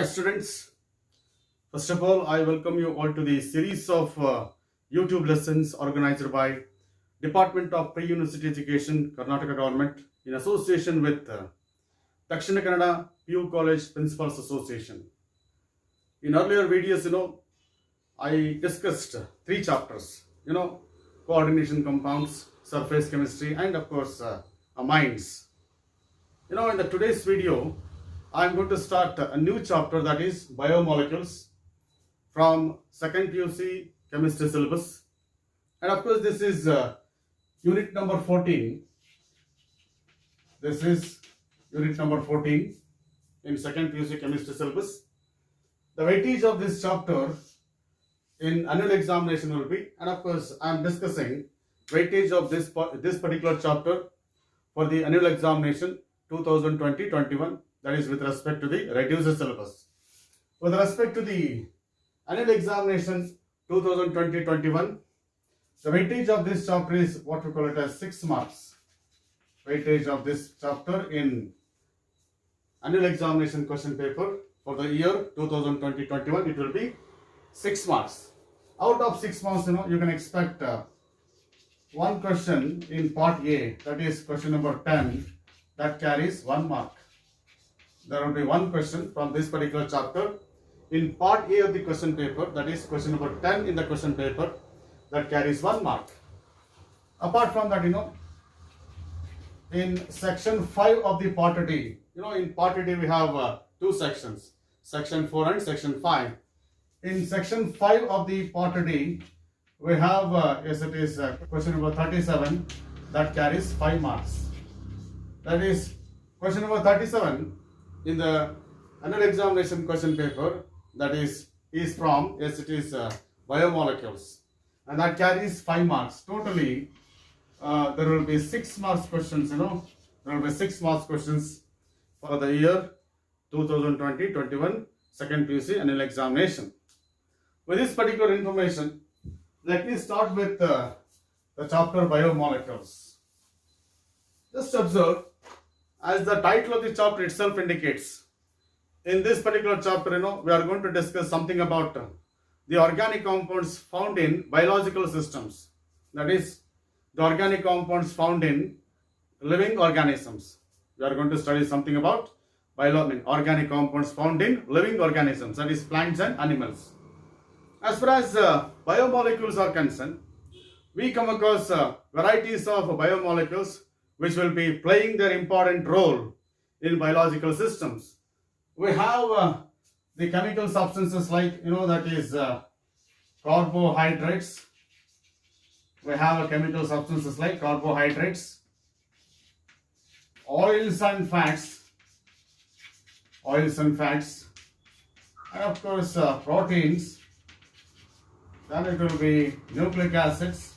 students. First of all, I welcome you all to the series of YouTube lessons organized by Department of Pre-University Education, Karnataka Government in association with Dakshina Kannada PU College Principals Association. In earlier videos, I discussed three chapters, coordination compounds, surface chemistry, and of course, amines. In the today's video, I'm going to start a new chapter, that is biomolecules, from second PUC chemistry syllabus. And of course, this is unit number 14. This is unit number 14 in second PUC chemistry syllabus. The weightage of this chapter in annual examination will be, and of course, I'm discussing weightage of this particular chapter for the annual examination 2020-21, that is with respect to the reduced syllabus. With respect to the annual examination 2020-21, the weightage of this chapter is what we call it as 6 marks. Weightage of this chapter in annual examination question paper for the year 2020-21, it will be 6 marks. Out of 6 marks, you can expect one question in part A, that is question number 10, that carries 1 mark. There will be one question from this particular chapter in part A of the question paper, that is question number 10 in the question paper, that carries 1 mark. Apart from that, in section 5 of the part D, in part D we have two sections, section 4 and section 5. In section 5 of the part D, we have, question number 37, that carries 5 marks. That is, question number 37 in the annual examination question paper, that is from, biomolecules, and that carries 5 marks. Totally, there will be 6 marks questions, there will be 6 marks questions for the year 2020-21 second PUC annual examination. With this particular information, let me start with the chapter biomolecules. Just observe, as the title of the chapter itself indicates, in this particular chapter, we are going to discuss something about the organic compounds found in biological systems. That is, the organic compounds found in living organisms. We are going to study something about organic compounds found in living organisms, that is plants and animals. As far as biomolecules are concerned, we come across varieties of biomolecules which will be playing their important role in biological systems. We have the chemical substances like, that is carbohydrates. We have chemical substances like carbohydrates, oils and fats, and of course proteins. Then it will be nucleic acids,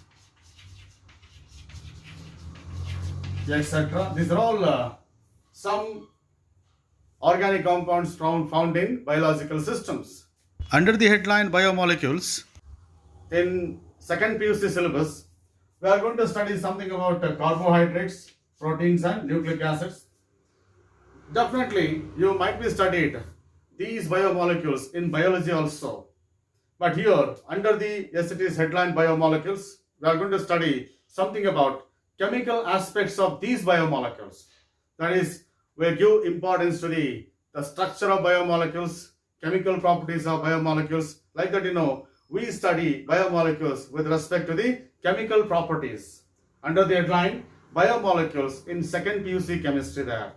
etc. These are all some organic compounds found in biological systems. Under the headline biomolecules, in second PUC syllabus, we are going to study something about carbohydrates, proteins and nucleic acids. Definitely, you might be studied these biomolecules in biology also. But here, under the SCT's headline biomolecules, we are going to study something about chemical aspects of these biomolecules. That is, we give importance to the structure of biomolecules, chemical properties of biomolecules. Like that, we study biomolecules with respect to the chemical properties. Under the headline biomolecules in second PUC chemistry there.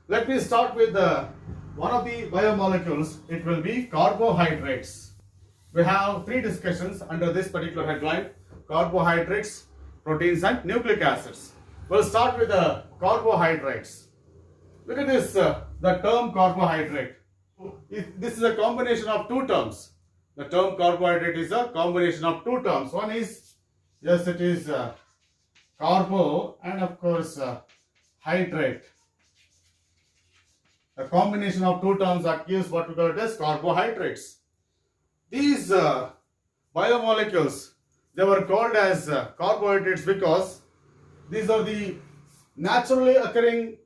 Let me start with one of the biomolecules. It will be carbohydrates. We have three discussions under this particular headline: carbohydrates, proteins and nucleic acids. We'll start with the carbohydrates. Look at this, the term carbohydrate. This is a combination of two terms. The term carbohydrate is a combination of two terms. One is, carbo, and of course hydrate. A combination of two terms that gives what we call it as carbohydrates. These biomolecules, they were called as carbohydrates because these are the naturally occurring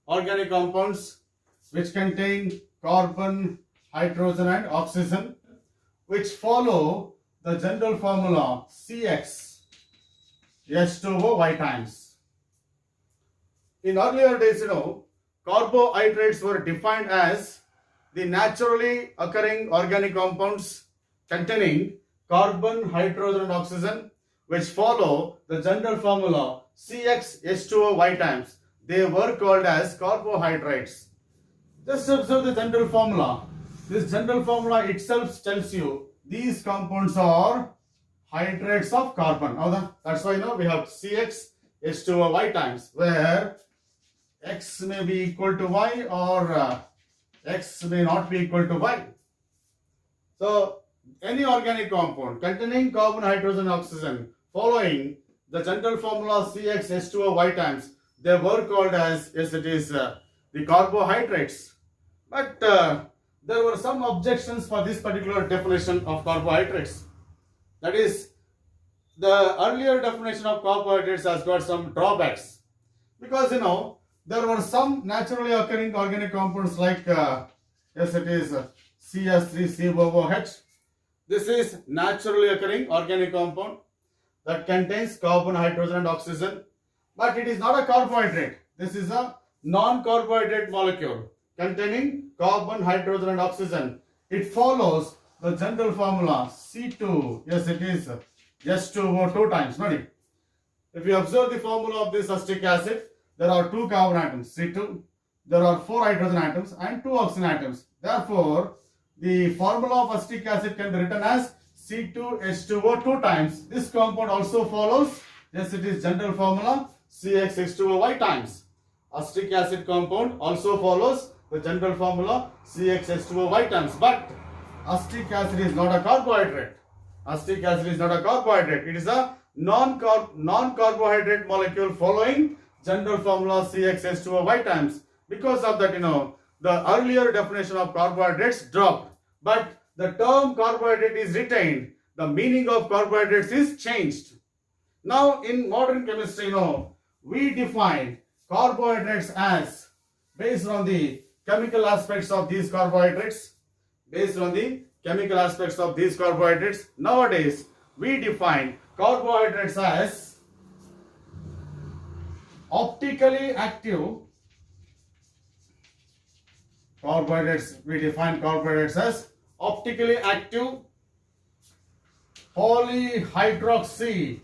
organic compounds which contain carbon, hydrogen and oxygen, which follow the general formula CX H2O Y times. In earlier days, carbohydrates were defined as the naturally occurring organic compounds containing carbon, hydrogen, and oxygen, which follow the general formula CxH2O times. They were called as carbohydrates. Just observe the general formula. This general formula itself tells you these compounds are hydrates of carbon. That's why we have CxH2O times, where X may be equal to Y or X may not be equal to Y. So, any organic compound containing carbon, hydrogen, oxygen following the general formula CxH2O times, they were called as, the carbohydrates. But there were some objections for this particular definition of carbohydrates. That is, the earlier definition of carbohydrates has got some drawbacks. Because, there were some naturally occurring organic compounds like, CH3COOH. This is naturally occurring organic compound that contains carbon, hydrogen, and oxygen. But it is not a carbohydrate. This is a non-carbohydrate molecule containing carbon, hydrogen, and oxygen. It follows the general formula C2, H2O times. Notice, if you observe the formula of this acetic acid, there are 2 carbon atoms, C2, there are 4 hydrogen atoms and 2 oxygen atoms. Therefore, the formula of acetic acid can be written as C2H2O times. This compound also follows, general formula CxH2O times. Acetic acid compound also follows the general formula CxH2O times. But acetic acid is not a carbohydrate. Acetic acid is not a carbohydrate. It is a non-carbohydrate molecule following general formula CxH2O times. Because of that, the earlier definition of carbohydrates dropped. But the term carbohydrate is retained. The meaning of carbohydrates is changed. Now, in modern chemistry, we define carbohydrates as, based on the chemical aspects of these carbohydrates, nowadays, we define carbohydrates as optically active. We define carbohydrates as optically active polyhydroxy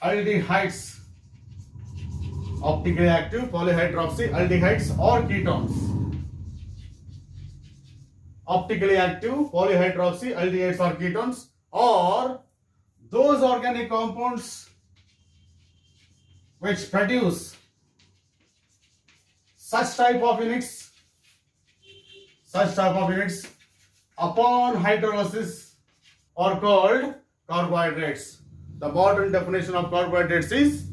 aldehydes. Optically active polyhydroxy aldehydes or ketones. Optically active polyhydroxy aldehydes or ketones, or those organic compounds which produce such type of units upon hydrolysis are called carbohydrates. The modern definition of carbohydrates is,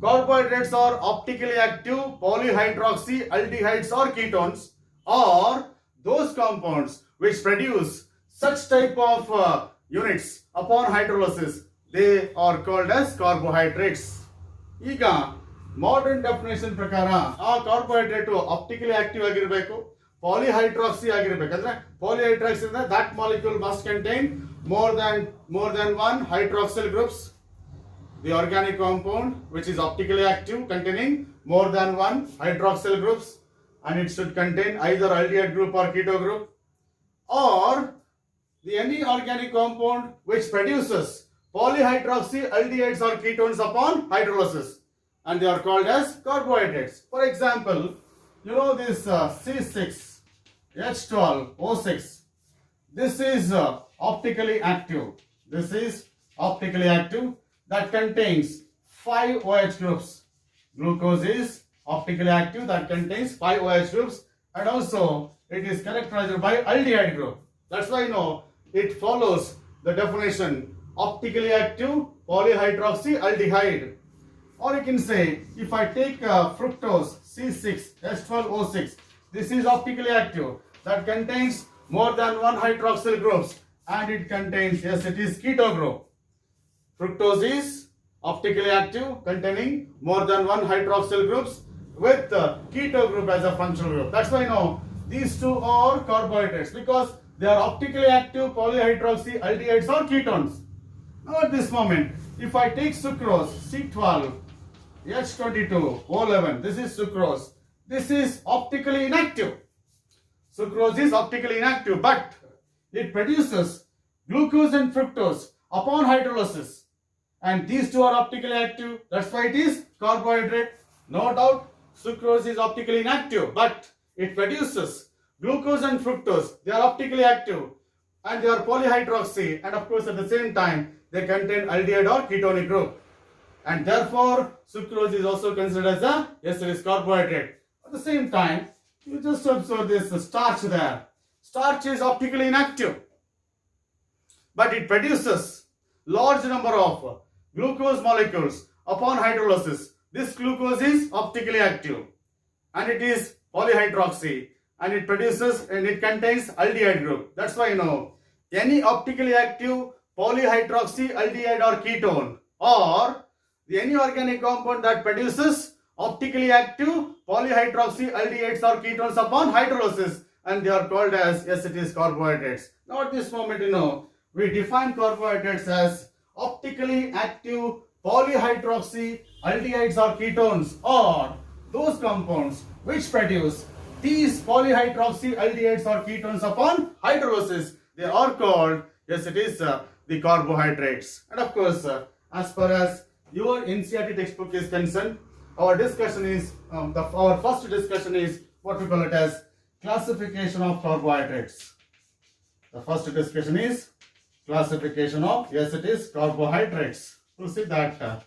carbohydrates are optically active polyhydroxy aldehydes or ketones, or those compounds which produce such type of units upon hydrolysis. They are called as carbohydrates. ಈಗ modern definition ಪ್ರಕಾರ ಆ carbohydrate optically active ಆಗಿರಬೇಕು, ಪಾಲಿಹೈಡ್ರಾಕ್ಸಿ ಆಗಿರಬೇಕು. ಅಂದ್ರೆ ಪಾಲಿಹೈಡ್ರಾಕ್ಸಿ ಅಂದ್ರೆ that molecule must contain more than one hydroxyl groups. The organic compound which is optically active containing more than one hydroxyl groups, and it should contain either aldehyde group or keto group, or any organic compound which produces polyhydroxy aldehydes or ketones upon hydrolysis, and they are called as carbohydrates. For example, this C6H12O6. This is optically active. That contains 5 OH groups. Glucose is optically active that contains 5 OH groups, and also it is characterized by aldehyde group. That's why it follows the definition optically active polyhydroxy aldehyde. Or you can say, if I take fructose C6H12O6, this is optically active that contains more than one hydroxyl groups, and it contains, it is keto group. Fructose is optically active containing more than one hydroxyl groups with keto group as a functional group. That's why These two are carbohydrates because they are optically active polyhydroxy aldehydes or ketones. Now at this moment, if I take sucrose, C12, H22, O11, this is sucrose. This is optically inactive. Sucrose is optically inactive, but it produces glucose and fructose upon hydrolysis. And these two are optically active. That's why it is carbohydrate. No doubt, sucrose is optically inactive, but it produces glucose and fructose. They are optically active and they are polyhydroxy. And of course, at the same time, they contain aldehyde or ketonic group. And therefore, sucrose is also considered as a, yes, it is carbohydrate. At the same time, you just observe this starch there. Starch is optically inactive, but it produces large number of glucose molecules upon hydrolysis. This glucose is optically active and it is polyhydroxy and it produces and it contains aldehyde group. That's why any optically active polyhydroxy aldehyde or ketone or any organic compound that produces optically active polyhydroxy aldehydes or ketones upon hydrolysis, and they are called as, yes, it is carbohydrates. Now at this moment, we define carbohydrates as optically active polyhydroxy aldehydes or ketones or those compounds which produce these polyhydroxy aldehydes or ketones upon hydrolysis. They are called, yes, it is the carbohydrates. And of course, as far as your NCERT textbook is concerned, our discussion is, our first discussion is what we call it as classification of carbohydrates. The first discussion is classification of, yes, it is carbohydrates. We'll see that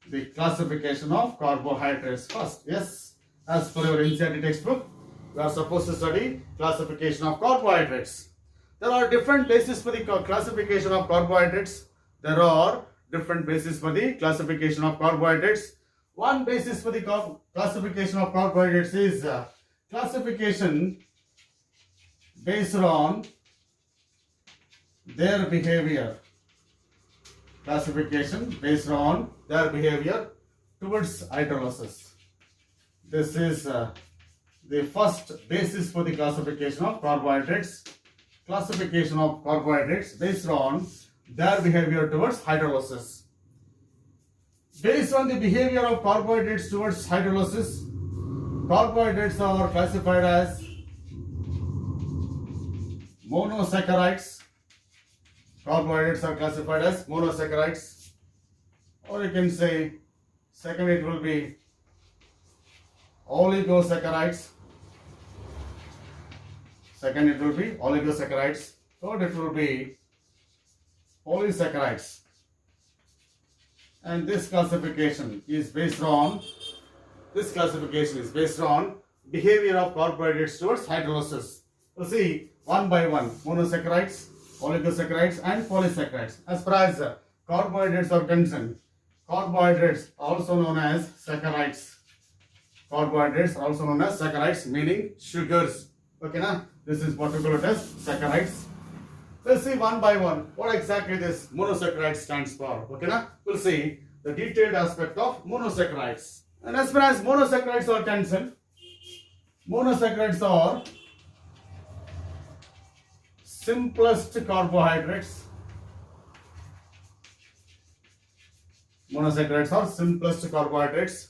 the classification of carbohydrates first. Yes, as per your NCERT textbook, we are supposed to study classification of carbohydrates. There are different bases for the classification of carbohydrates. There are different bases for the classification of carbohydrates. One basis for the classification of carbohydrates is classification based on their behavior. Classification based on their behavior towards hydrolysis. This is the first basis for the classification of carbohydrates. Classification of carbohydrates based on their behavior towards hydrolysis. Based on the behavior of carbohydrates towards hydrolysis, carbohydrates are classified as monosaccharides. Carbohydrates are classified as monosaccharides, or you can say, second it will be oligosaccharides. Second it will be oligosaccharides. Third it will be polysaccharides. And this classification is based on behavior of carbohydrates towards hydrolysis. So see, one by one, monosaccharides, oligosaccharides and polysaccharides. As far as carbohydrates are concerned, carbohydrates are also known as saccharides. Carbohydrates are also known as saccharides, meaning sugars. Okay, na? This is what we call it as saccharides. We'll see one by one what exactly this monosaccharide stands for. Okay, na? We'll see the detailed aspect of monosaccharides. And as far as monosaccharides are concerned, monosaccharides are simplest carbohydrates. Monosaccharides are simplest carbohydrates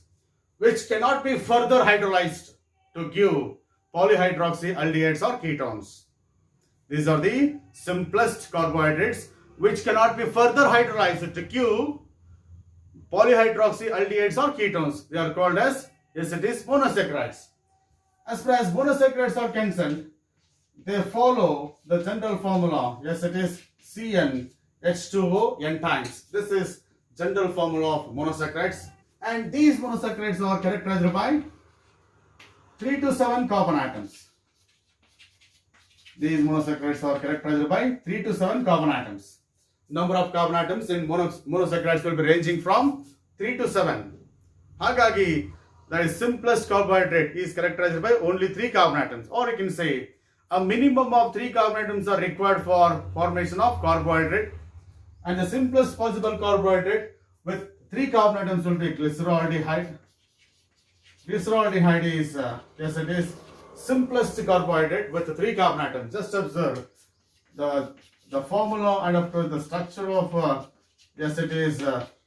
which cannot be further hydrolyzed to give polyhydroxy aldehydes or ketones. These are the simplest carbohydrates which cannot be further hydrolyzed to give polyhydroxy aldehydes or ketones. They are called as, yes, it is monosaccharides. As far as monosaccharides are concerned, they follow the general formula. Yes, it is CnH2O n times. This is general formula of monosaccharides. And these monosaccharides are characterized by 3 to 7 carbon atoms. These monosaccharides are characterized by 3 to 7 carbon atoms. Number of carbon atoms in monosaccharides will be ranging from 3 to 7. Hagagi, the simplest carbohydrate is characterized by only 3 carbon atoms. Or you can say a minimum of 3 carbon atoms are required for formation of carbohydrate. And the simplest possible carbohydrate with 3 carbon atoms will be glyceraldehyde. Glyceraldehyde is, yes, it is simplest carbohydrate with 3 carbon atoms. Just observe the formula and of course the structure of yes, it is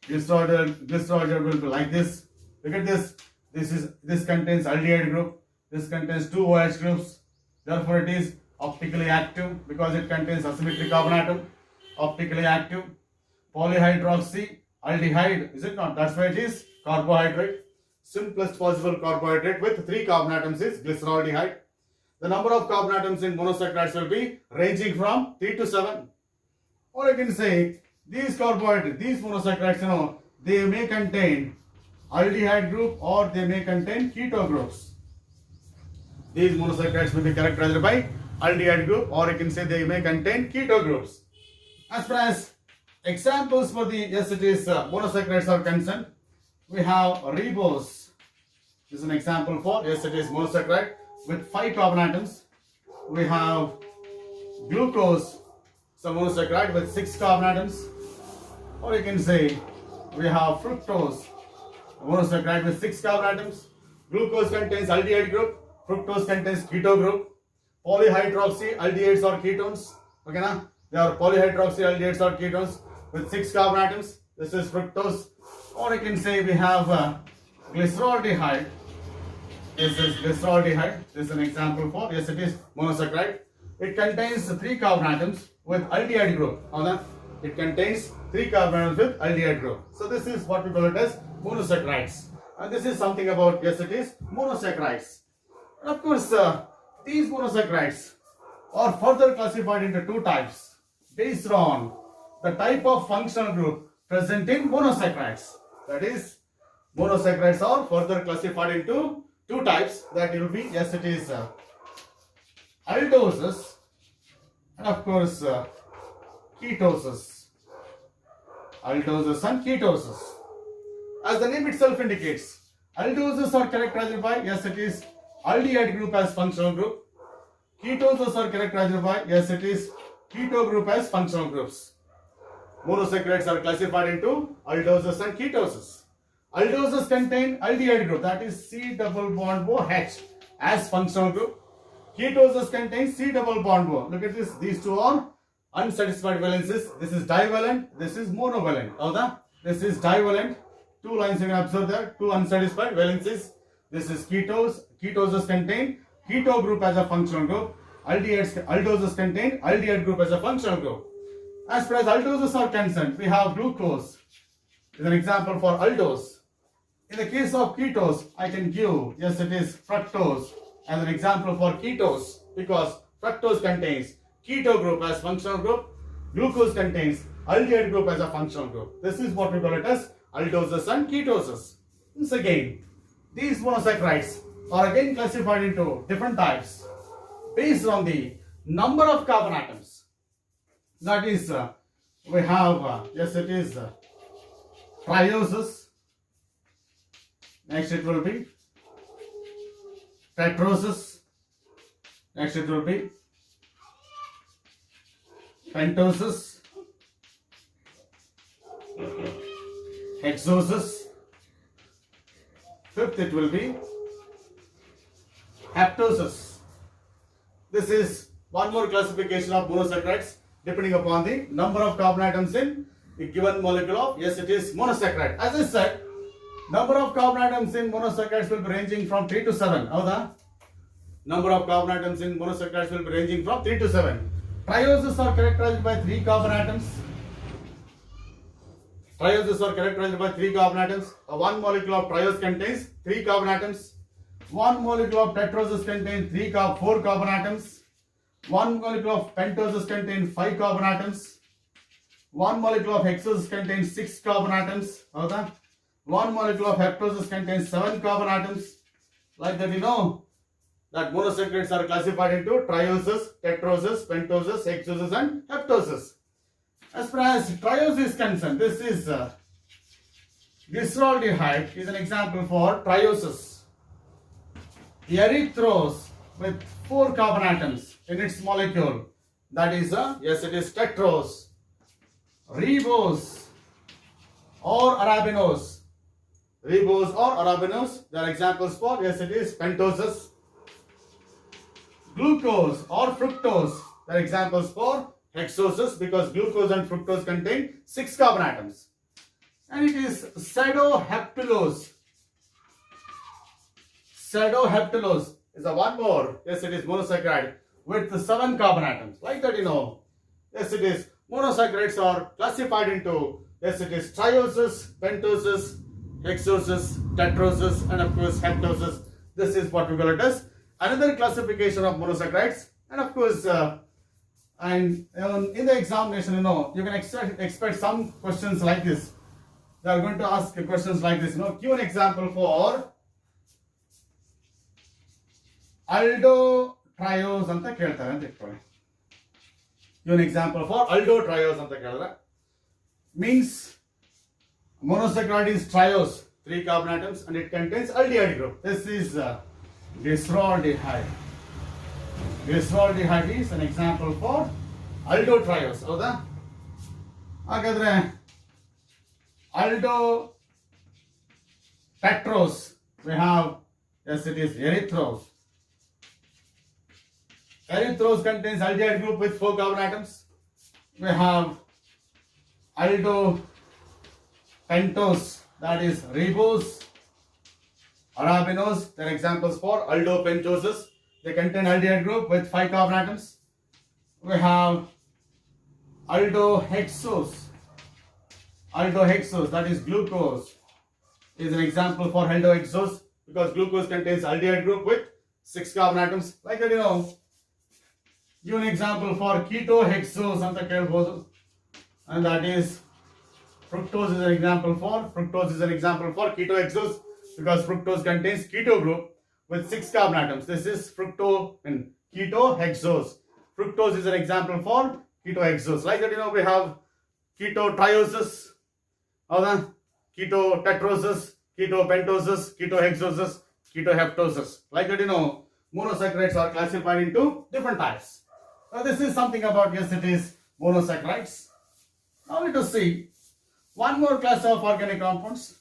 glycerol will be like this. Look at this. This contains aldehyde group. This contains 2 OH groups. Therefore, it is optically active because it contains asymmetric carbon atom. Optically active. Polyhydroxy aldehyde, is it not? That's why it is carbohydrate. Simplest possible carbohydrate with 3 carbon atoms is glyceraldehyde. The number of carbon atoms in monosaccharides will be ranging from 3 to 7. Or I can say these carbohydrates, these monosaccharides, they may contain aldehyde group or they may contain keto groups. These monosaccharides may be characterized by aldehyde group or I can say they may contain keto groups. As far as examples for the monosaccharides are concerned, we have ribose. This is an example for monosaccharide with 5 carbon atoms. We have glucose, some monosaccharide with 6 carbon atoms. Or you can say we have fructose, monosaccharide with 6 carbon atoms. Glucose contains aldehyde group, fructose contains keto group. Polyhydroxy aldehydes or ketones. Okay, now they are polyhydroxy aldehydes or ketones with 6 carbon atoms. This is fructose. Or you can say we have glyceraldehyde. This is glyceraldehyde. This is an example for it is monosaccharide. It contains 3 carbon atoms with aldehyde group. It contains 3 carbon atoms with aldehyde group. So this is what we call it as monosaccharides. And this is something about monosaccharides. And of course, these monosaccharides are further classified into 2 types based on the type of functional group present in monosaccharides. That is, monosaccharides are further classified into 2 types. That will be aldoses and of course ketoses. Aldoses and ketoses. As the name itself indicates, aldoses are characterized by aldehyde group as functional group. Ketoses are characterized by keto group as functional groups. Monosaccharides are classified into aldoses and ketoses. Aldoses contain aldehyde group, that is C double bond OH as functional group. Ketoses contain C double bond O. Look at this, these 2 are unsatisfied valences. This is divalent, this is monovalent. This is divalent. 2 lines you can observe there, 2 unsatisfied valences. This is ketoses contain keto group as a functional group. Aldoses contain aldehyde group as a functional group. As far as aldoses are concerned, we have glucose is an example for aldose. In the case of ketose, I can give fructose as an example for ketose because fructose contains keto group as functional group. Glucose contains aldehyde group as a functional group. This is what we call it as aldoses and ketoses. Once again, these monosaccharides are again classified into different types based on the number of carbon atoms. That is, we have trioses. Next it will be tetroses. Next it will be pentoses, hexoses. Fifth it will be haptoses. This is one more classification of monosaccharides depending upon the number of carbon atoms in a given molecule of monosaccharide. As I said, number of carbon atoms in monosaccharides will be ranging from 3 to 7. Number of carbon atoms in monosaccharides will be ranging from 3 to 7. Trioses are characterized by 3 carbon atoms. Trioses are characterized by 3 carbon atoms. One molecule of triose contains 3 carbon atoms. One molecule of tetroses contains 4 carbon atoms. One molecule of pentoses contains 5 carbon atoms. One molecule of hexoses contains 6 carbon atoms. One molecule of heptoses contains 7 carbon atoms. Like that, that monosaccharides are classified into trioses, tetroses, pentoses, hexoses and heptoses. As far as triose is concerned, this is glyceraldehyde is an example for trioses. Erythrose with 4 carbon atoms in its molecule. That is, it is tetrose. Ribose or arabinose. Ribose or arabinose, they are examples for, it is pentoses. glucose or fructose. They're examples for hexoses because glucose and fructose contain 6 carbon atoms. And it is pseudoheptulose. Pseudoheptulose is a one more. Yes, it is monosaccharide with 7 carbon atoms. Like that, Yes, it is. Monosaccharides are classified into, yes, it is trioses, pentoses, hexoses, tetroses, and of course heptoses. This is what we call it as another classification of monosaccharides. And of course, in the examination, you can expect some questions like this. They are going to ask questions like this. Give an example for aldotriose ಅಂತ ಕೇಳ್ತಾರೆ ಅಂತ ಇಟ್ಕೊಳ್ಳಿ. Give an example for aldotriose ಅಂತ ಕೇಳಿದ್ರೆ means monosaccharide is triose, 3 carbon atoms, and it contains aldehyde group. This is glyceraldehyde. Glyceraldehyde is an example for aldotriose. ಹೌದಾ? ಹಾಗಾದ್ರೆ aldotetrose we have, yes, it is erythrose. Erythrose contains aldehyde group with 4 carbon atoms. We have aldopentose, that is ribose, arabinose. They are examples for aldopentoses. They contain aldehyde group with 5 carbon atoms. We have aldohexose. Aldohexose, that is glucose, is an example for aldohexose because glucose contains aldehyde group with 6 carbon atoms. Like that, Give an example for ketohexose anta kelbodu, and that is fructose is an example for ketohexose because fructose contains keto group with 6 carbon atoms. This is ketohexose. Fructose is an example for ketohexose. Like that, we have ketotrioses, ketotetroses, ketopentoses, ketohexoses, ketoheptoses. Like that, monosaccharides are classified into different types. Now this is something about, yes, it is monosaccharides. Now let us see one more class of organic compounds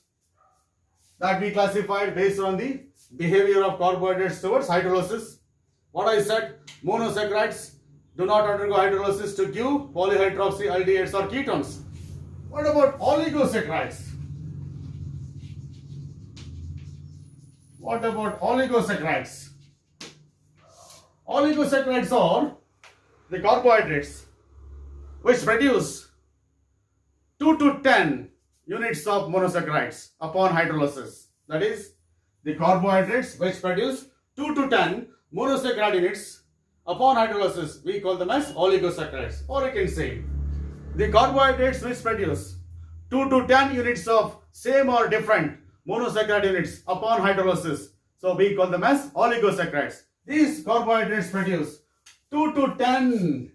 that we classified based on the behavior of carbohydrates towards hydrolysis. What I said, monosaccharides do not undergo hydrolysis to give polyhydroxyaldehydes or ketones. What about oligosaccharides? What about oligosaccharides? Oligosaccharides are the carbohydrates which produce 2 to 10 units of monosaccharides upon hydrolysis. That is, the carbohydrates which produce 2 to 10 monosaccharide units upon hydrolysis, we call them as oligosaccharides. Or you can say, the carbohydrates which produce 2 to 10 units of same or different monosaccharide units upon hydrolysis, so we call them as oligosaccharides. These carbohydrates produce 2 to 10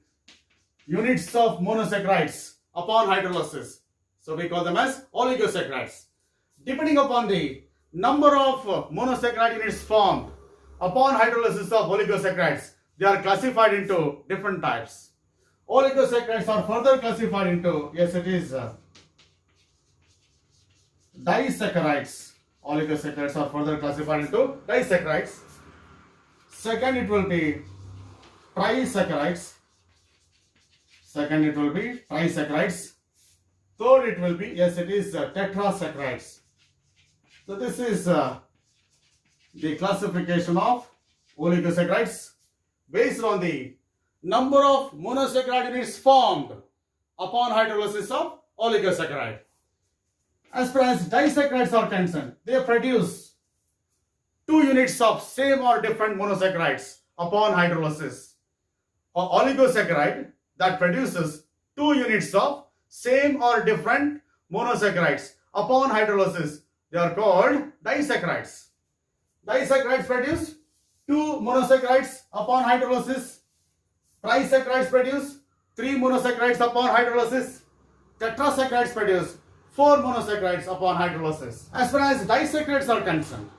units of monosaccharides upon hydrolysis. So we call them as oligosaccharides. Depending upon the number of monosaccharide units formed upon hydrolysis of oligosaccharides, they are classified into different types. Oligosaccharides are further classified into, yes, it is disaccharides. Oligosaccharides are further classified into disaccharides. Second, it will be trisaccharides. Third, it will be, yes, it is tetrasaccharides. So this is the classification of oligosaccharides based on the number of monosaccharide units formed upon hydrolysis of oligosaccharide. As far as disaccharides are concerned, they produce 2 units of same or different monosaccharides upon hydrolysis. An oligosaccharide that produces 2 units of same or different monosaccharides upon hydrolysis, they are called disaccharides. Disaccharides produce 2 monosaccharides upon hydrolysis. Trisaccharides produce 3 monosaccharides upon hydrolysis. Tetrasaccharides produce 4 monosaccharides upon hydrolysis. As far as disaccharides are concerned,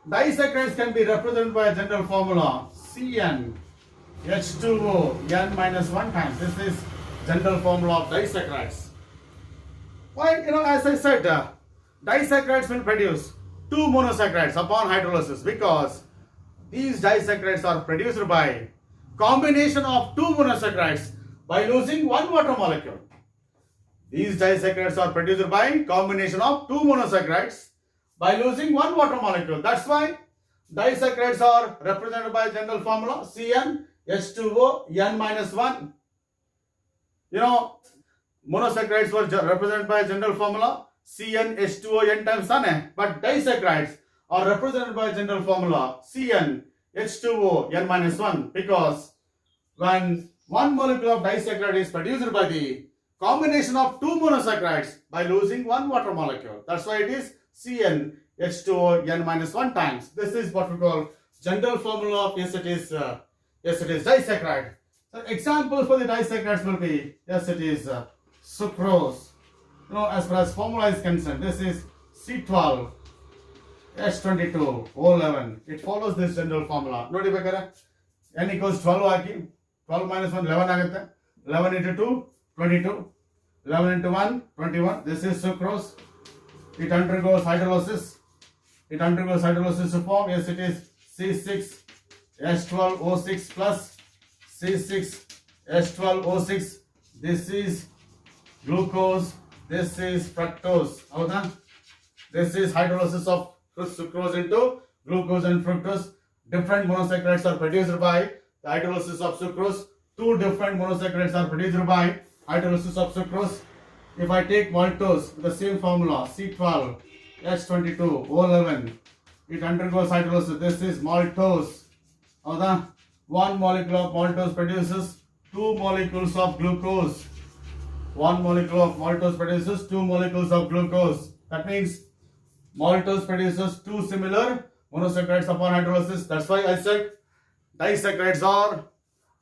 disaccharides can be represented by a general formula CnH2O n minus 1 times. This is general formula of disaccharides. Why, as I said, disaccharides will produce 2 monosaccharides upon hydrolysis because these disaccharides are produced by combination of two monosaccharides by losing one water molecule. These disaccharides are produced by combination of two monosaccharides by losing one water molecule. That's why disaccharides are represented by general formula CnH2O n-1. You know, monosaccharides were represented by general formula CnH2O n times N, but disaccharides are represented by general formula CnH2O n-1 because when one molecule of disaccharide is produced by the combination of two monosaccharides by losing one water molecule. That's why it is CnH2O n-1 times. This is what we call general formula of it is disaccharide. So example for the disaccharides will be it is sucrose. You know, as far as formula is concerned, this is C12 H22 O11. It follows this general formula. Noti bekare n equals 12 haki 12 minus 1 11 agutte. 11 into 2 22. 11 into 1 21. This is sucrose. It undergoes hydrolysis. It undergoes hydrolysis to form it is C6 H12O6 plus C6 H12O6. This is glucose. This is fructose. Avada? This is hydrolysis of sucrose into glucose and fructose. Different monosaccharides are produced by the hydrolysis of sucrose. Two different monosaccharides are produced by hydrolysis of sucrose. If I take maltose with the same formula C12 H22 O11, it undergoes hydrolysis. This is maltose. Avada? One molecule of maltose produces two molecules of glucose. One molecule of maltose produces two molecules of glucose. That means maltose produces two similar monosaccharides upon hydrolysis. That's why I said disaccharides are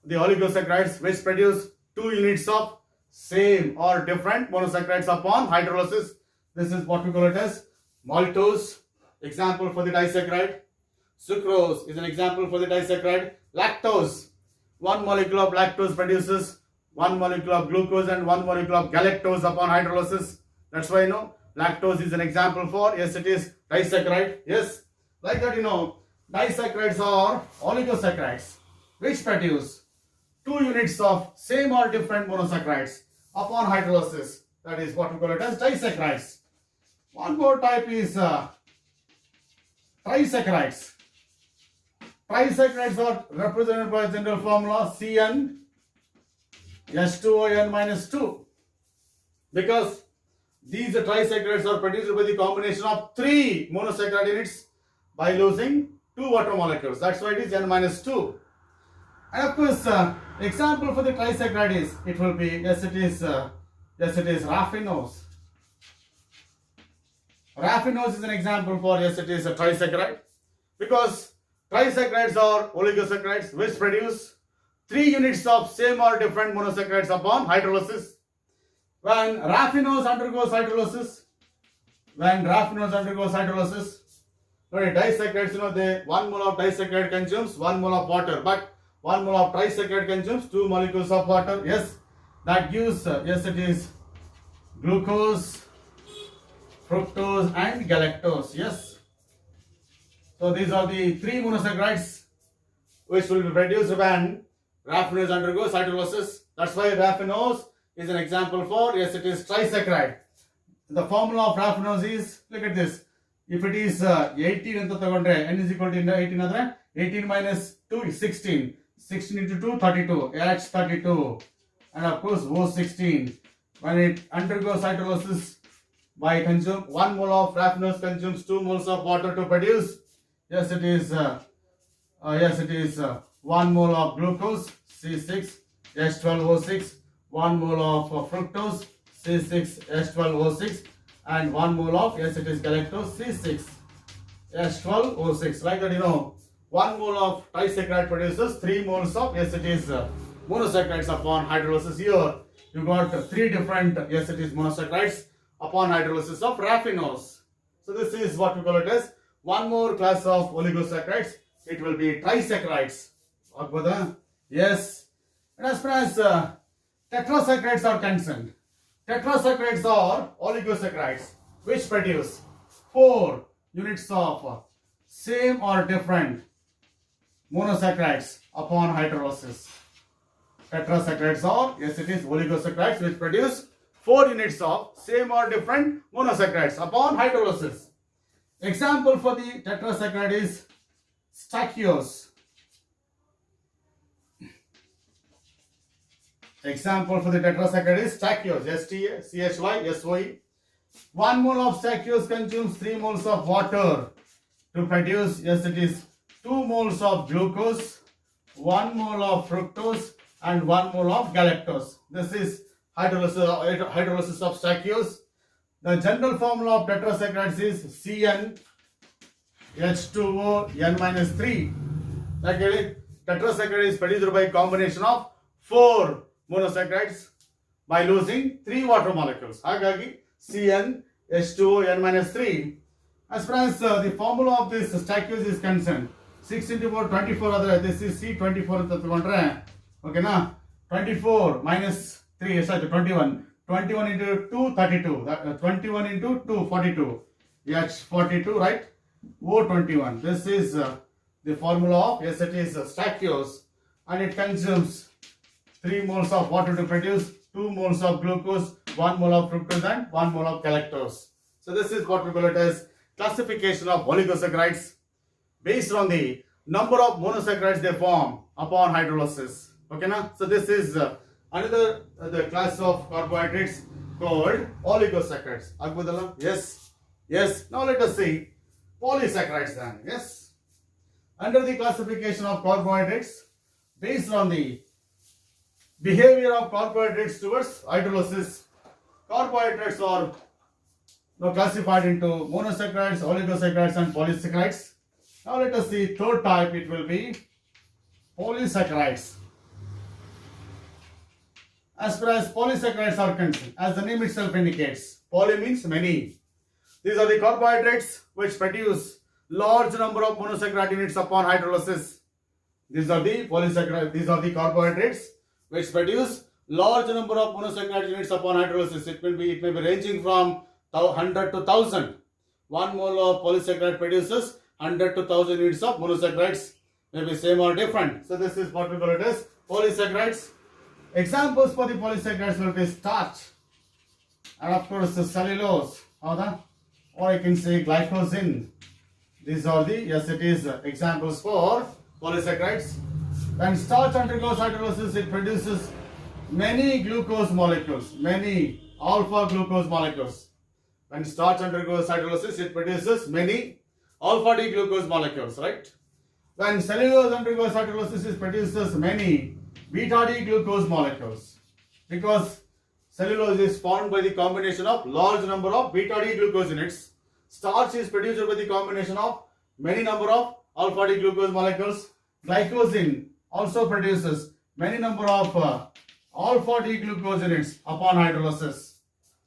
the oligosaccharides which produce two units of same or different monosaccharides upon hydrolysis. This is what we call it as maltose. Example for the disaccharide. Sucrose is an example for the disaccharide. Lactose. One molecule of lactose produces one molecule of glucose and one molecule of galactose upon hydrolysis. That's why you know lactose is an example for it is disaccharide. Yes, like that disaccharides are oligosaccharides which produce two units of same or different monosaccharides upon hydrolysis. That is what we call it as disaccharides. One more type is trisaccharides. Trisaccharides are represented by general formula CnH2O n-2 because these trisaccharides are produced by the combination of three monosaccharide units by losing two water molecules. That's why it is n-2. And of course, example for the trisaccharide is it will be it is raffinose. Raffinose is an example for it is a trisaccharide because trisaccharides are oligosaccharides which produce three units of same or different monosaccharides upon hydrolysis. When raffinose undergoes hydrolysis, disaccharides, they 1 mole of disaccharide consumes 1 mole of water, but 1 mole of trisaccharide consumes 2 molecules of water. Yes, that gives it is glucose, fructose, and galactose. Yes. So these are the three monosaccharides which will be produced when raffinose undergoes hydrolysis. That's why raffinose is an example for it is trisaccharide. The formula of raffinose is, look at this. If it is 18 anta tagondre, n is equal to 18 andre 18 minus 2 is 16. 16 into 2 32. H32 and of course O16. When it undergoes hydrolysis by consume 1 mole of raffinose consumes 2 moles of water to produce. Yes, it is 1 mole of glucose C6 H12O6, 1 mole of fructose C6 H12O6, and 1 mole of it is galactose C6 H12O6. Like that, 1 mole of trisaccharide produces 3 moles of it is monosaccharides upon hydrolysis. Here you got 3 different it is monosaccharides upon hydrolysis of raffinose. So this is what we call it as one more class of oligosaccharides. It will be trisaccharides. Yes. And as far as tetrasaccharides are concerned, tetrasaccharides are oligosaccharides which produce 4 units of same or different monosaccharides upon hydrolysis. Tetrasaccharides are, yes it is, oligosaccharides which produce 4 units of same or different monosaccharides upon hydrolysis. Example for the tetrasaccharide is stachyose. Example for the tetrasaccharide is stachyose, STACHYSOE. 1 mole of stachyose consumes 3 moles of water to produce, yes it is, 2 moles of glucose, 1 mole of fructose and 1 mole of galactose. This is hydrolysis of stachyose. The general formula of tetrasaccharides is CnH2O N-3. Like tetrasaccharide is produced by combination of 4 monosaccharides by losing 3 water molecules. Hagagi CnH2O N-3. As far as the formula of this stachyose is concerned, 6 into 4, 24 other, this is C24. Okay, na? 24 minus 3 is 21. 21 into 2, 32. 21 into 2, 42. H 42, right? O21. This is the formula of, yes it is stachyose, and it consumes 3 moles of water to produce 2 moles of glucose, 1 mole of fructose and 1 mole of galactose. So this is what we call it as classification of oligosaccharides based on the number of monosaccharides they form upon hydrolysis. Okay, na? So this is another the class of carbohydrates called oligosaccharides. Agbudala? Yes. Yes. Now let us see polysaccharides then. Yes. Under the classification of carbohydrates based on the behavior of carbohydrates towards hydrolysis, carbohydrates are classified into monosaccharides, oligosaccharides and polysaccharides. Now let us see third type, it will be polysaccharides. As far as polysaccharides are concerned, as the name itself indicates, poly means many. These are the carbohydrates which produce large number of monosaccharide units upon hydrolysis. These are the polysaccharides, these are the carbohydrates which produce large number of monosaccharide units upon hydrolysis. It may be ranging from 100 to 1000. 1 mole of polysaccharide produces 100 to 1000 units of monosaccharides, maybe same or different. So this is what we call it as polysaccharides. Examples for the polysaccharides will be starch and of course the cellulose, or I can say glycogen. These are the, yes it is, examples for polysaccharides. When starch undergoes hydrolysis, it produces many glucose molecules, many alpha glucose molecules. When starch undergoes hydrolysis, it produces many alpha D glucose molecules, right? When cellulose undergoes hydrolysis, it produces many beta D glucose molecules, because cellulose is formed by the combination of large number of beta D glucose units. Starch is produced by the combination of many number of alpha D glucose molecules. Glycogen also produces many number of alpha D glucose units upon hydrolysis.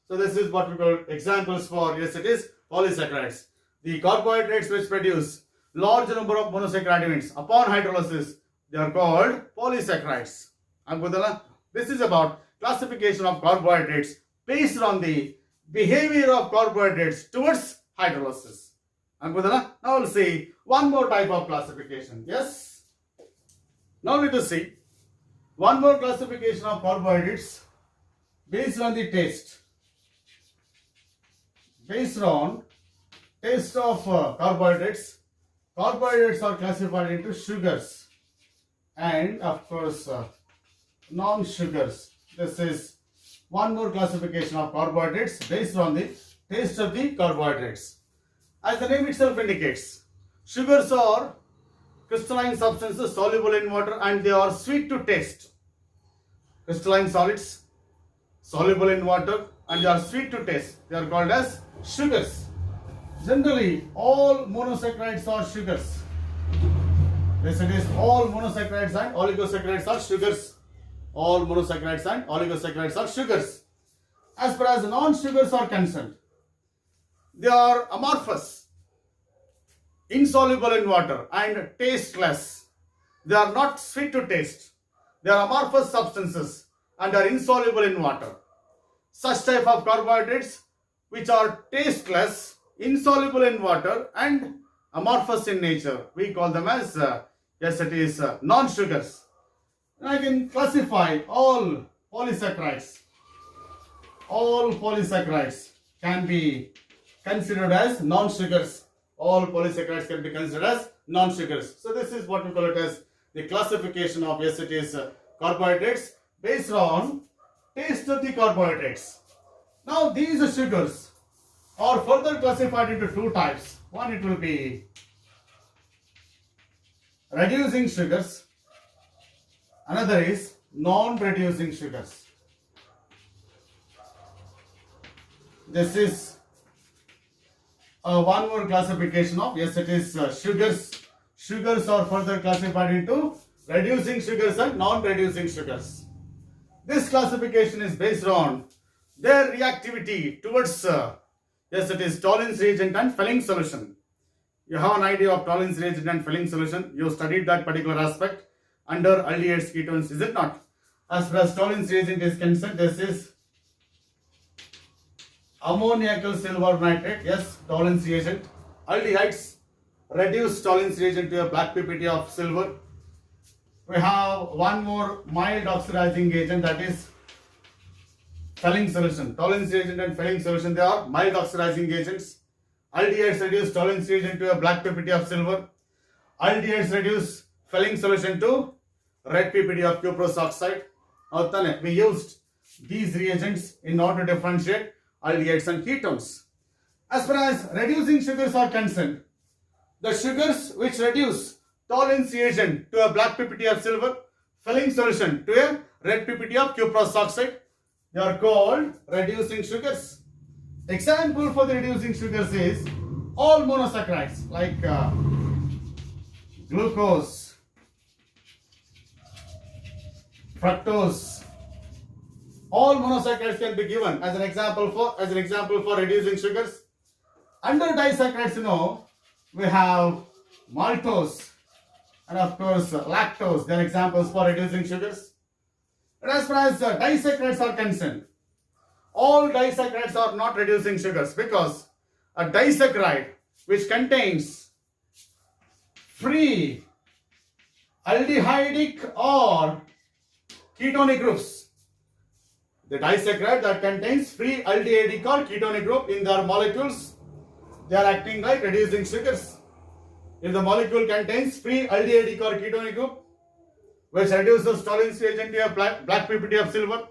So this is what we call examples for, yes it is, polysaccharides. The carbohydrates which produce large number of monosaccharide units upon hydrolysis, they are called polysaccharides. This is about classification of carbohydrates based on the behavior of carbohydrates towards hydrolysis. Now we'll see one more type of classification. Yes. Now let us see one more classification of carbohydrates based on the taste. Based on taste of carbohydrates, carbohydrates are classified into sugars and of course non-sugars. This is one more classification of carbohydrates based on the taste of the carbohydrates. As the name itself indicates, sugars are crystalline substances soluble in water and they are sweet to taste. Crystalline solids soluble in water and they are sweet to taste. They are called as sugars. Generally, all monosaccharides are sugars. Yes, it is all monosaccharides and oligosaccharides are sugars. All monosaccharides and oligosaccharides are sugars. As far as non-sugars are concerned, they are amorphous, insoluble in water and tasteless. They are not sweet to taste. They are amorphous substances and are insoluble in water. Such type of carbohydrates which are tasteless, insoluble in water and amorphous in nature, we call them as Yes, it is non-sugars. I can classify all polysaccharides. All polysaccharides can be considered as non-sugars. All polysaccharides can be considered as non-sugars. So this is what we call it as the classification of, yes, it is carbohydrates based on taste of the carbohydrates. Now these sugars are further classified into two types. One, it will be reducing sugars. Another is non-reducing sugars. This is one more classification of, yes, it is sugars. Sugars are further classified into reducing sugars and non-reducing sugars. This classification is based on their reactivity towards, yes, it is Tollens reagent and Fehling solution. You have an idea of Tollens reagent and Fehling solution. You studied that particular aspect under aldehydes, ketones, is it not? As far as Tollens reagent is concerned, this is ammoniacal silver nitrate, yes, Tollens reagent. Aldehydes reduce Tollens reagent to a black PPT of silver. We have one more mild oxidizing agent, that is Fehling solution. Tollens reagent and Fehling solution, they are mild oxidizing agents. Aldehydes reduce Tollens reagent to a black PPT of silver. Aldehydes reduce Fehling solution to red PPT of cuprous oxide. We used these reagents in order to differentiate aldehydes and ketones. As far as reducing sugars are concerned, the sugars which reduce Tollens reagent to a black PPT of silver, Fehling solution to a red PPT of cuprous oxide, they are called reducing sugars. Example for the reducing sugars is all monosaccharides like glucose, fructose. All monosaccharides can be given as an example for reducing sugars. Under disaccharides, we have maltose and of course lactose. They are examples for reducing sugars. And as far as disaccharides are concerned, all disaccharides are not reducing sugars because a disaccharide which contains free aldehydic or ketonic groups. The disaccharide that contains free aldehydic or ketonic group in their molecules, they are acting like reducing sugars. If the molecule contains free aldehydic or ketonic group, which reduces Tollens reagent to a black PPT of silver,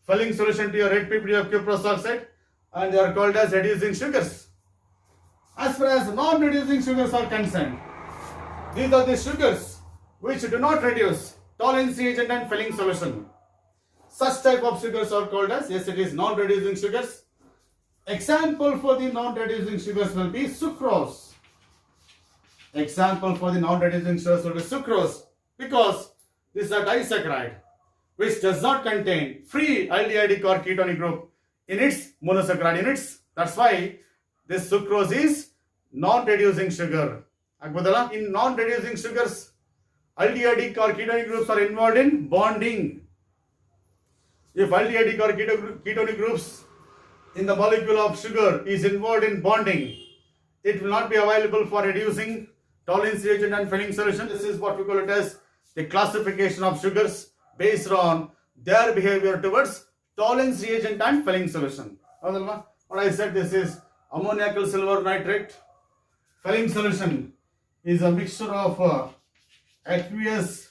Fehling solution to a red PPT of cuprous oxide, and they are called as reducing sugars. As far as non-reducing sugars are concerned, these are the sugars which do not reduce Tollens reagent and Fehling solution. Such type of sugars are called as, yes, it is non-reducing sugars. Example for the non-reducing sugars will be sucrose. Example for the non-reducing sugars will be sucrose because this is a disaccharide which does not contain free aldehydic or ketonic group in its monosaccharide units. That's why this sucrose is non-reducing sugar. In non-reducing sugars, aldehydic or ketonic groups are involved in bonding. If aldehydic or ketonic groups in the molecule of sugar is involved in bonding, it will not be available for reducing Tollens reagent and Fehling solution. This is what we call it as the classification of sugars based on their behavior towards Tollens reagent and Fehling solution. What I said, this is ammoniacal silver nitrate. Fehling solution is a mixture of aqueous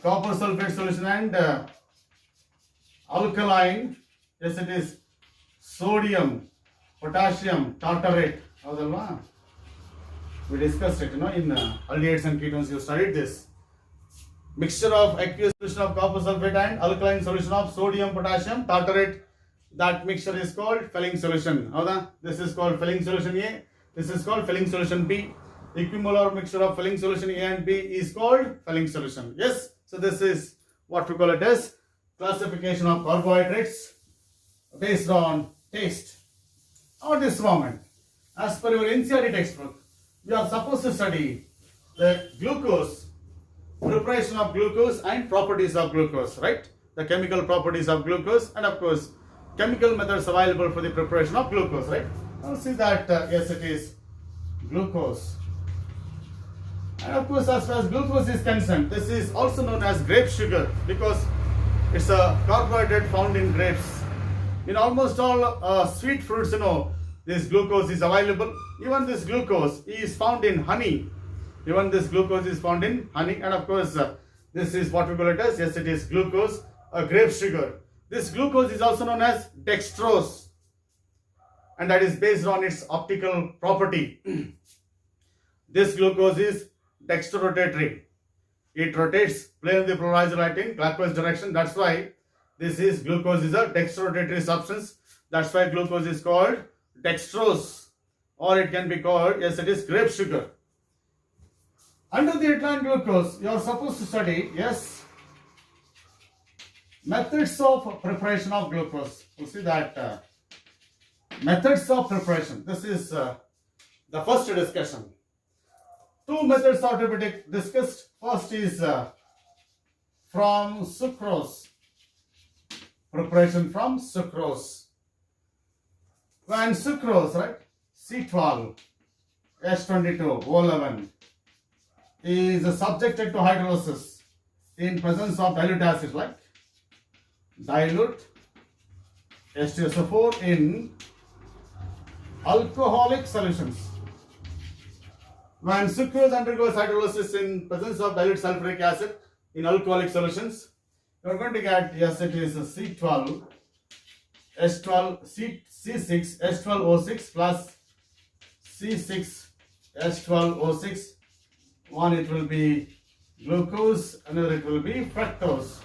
copper sulfate solution and alkaline. Yes, it is sodium, potassium, tartarate. We discussed it, in aldehydes and ketones. You studied this. Mixture of aqueous solution of copper sulfate and alkaline solution of sodium, potassium, tartarate. That mixture is called Fehling solution. This is called Fehling solution A. This is called Fehling solution B. Equimolar mixture of Fehling solution A and B is called Fehling solution. Yes. So this is what we call it as classification of carbohydrates based on taste. At this moment, as per your NCERT textbook, you are supposed to study the glucose, preparation of glucose and properties of glucose, right? The chemical properties of glucose and of course chemical methods available for the preparation of glucose, right? Now see that yes, it is glucose And of course, as far as glucose is concerned, this is also known as grape sugar because it's a carbohydrate found in grapes. In almost all sweet fruits, this glucose is available. Even this glucose is found in honey. Even this glucose is found in honey. And of course, this is what we call it as, yes, it is glucose, a grape sugar. This glucose is also known as dextrose. And that is based on its optical property. This glucose is dextrorotatory. It rotates plane of the polarized light in clockwise direction. That's why this is glucose is a dextrorotatory substance. That's why glucose is called dextrose, or it can be called, yes, it is grape sugar. Under the headline glucose, you are supposed to study, yes, methods of preparation of glucose. You see that methods of preparation. This is the first discussion. Two methods are to be discussed. First is from sucrose. Preparation from sucrose. When sucrose, right, C12, H22, O11 is subjected to hydrolysis in presence of dilute acid, like dilute H2SO4 in alcoholic solutions. When sucrose undergoes hydrolysis in presence of dilute sulfuric acid in alcoholic solutions, you are going to get, yes, it is C12, H12, C6, H12O6 plus C6, H12O6. One, it will be glucose, another it will be fructose.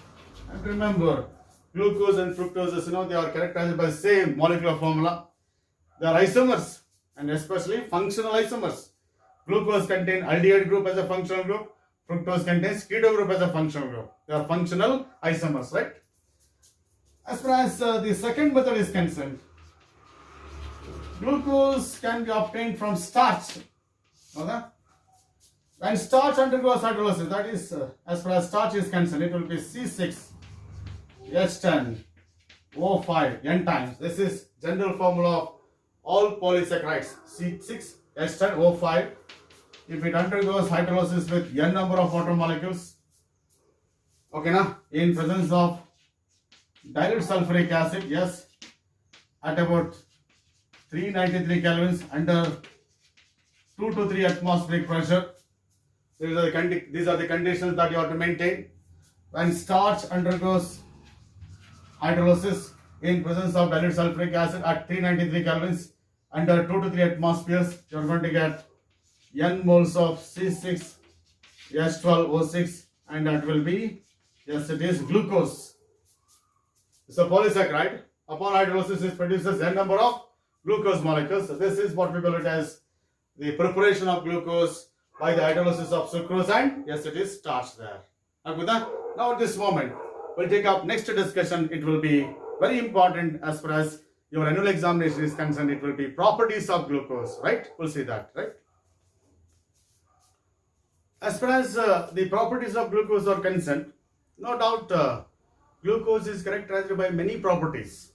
And remember, glucose and fructose, they are characterized by the same molecular formula. They are isomers, and especially functional isomers. Glucose contains aldehyde group as a functional group. Fructose contains keto group as a functional group. They are functional isomers, right? As far as the second method is concerned, glucose can be obtained from starch. Okay? When starch undergoes hydrolysis, that is, as far as starch is concerned, it will be C6H10O5 N times. This is general formula of all polysaccharides. C6H10O5. If it undergoes hydrolysis with n number of water molecules, okay, in presence of dilute sulfuric acid, yes, at about 393 kelvins under 2 to 3 atmospheric pressure. These are the conditions that you have to maintain. When starch undergoes hydrolysis in presence of dilute sulfuric acid at 393 kelvins under 2 to 3 atmospheres, you are going to get n moles of C6H12O6, and that will be, yes, it is glucose. It's a polysaccharide. Upon hydrolysis, it produces n number of glucose molecules. So this is what we call it as the preparation of glucose by the hydrolysis of sucrose, and yes, it is starch there. Now at this moment, we'll take up next discussion. It will be very important as far as your annual examination is concerned. It will be properties of glucose, right? We'll see that, right? As far as the properties of glucose are concerned, no doubt glucose is characterized by many properties.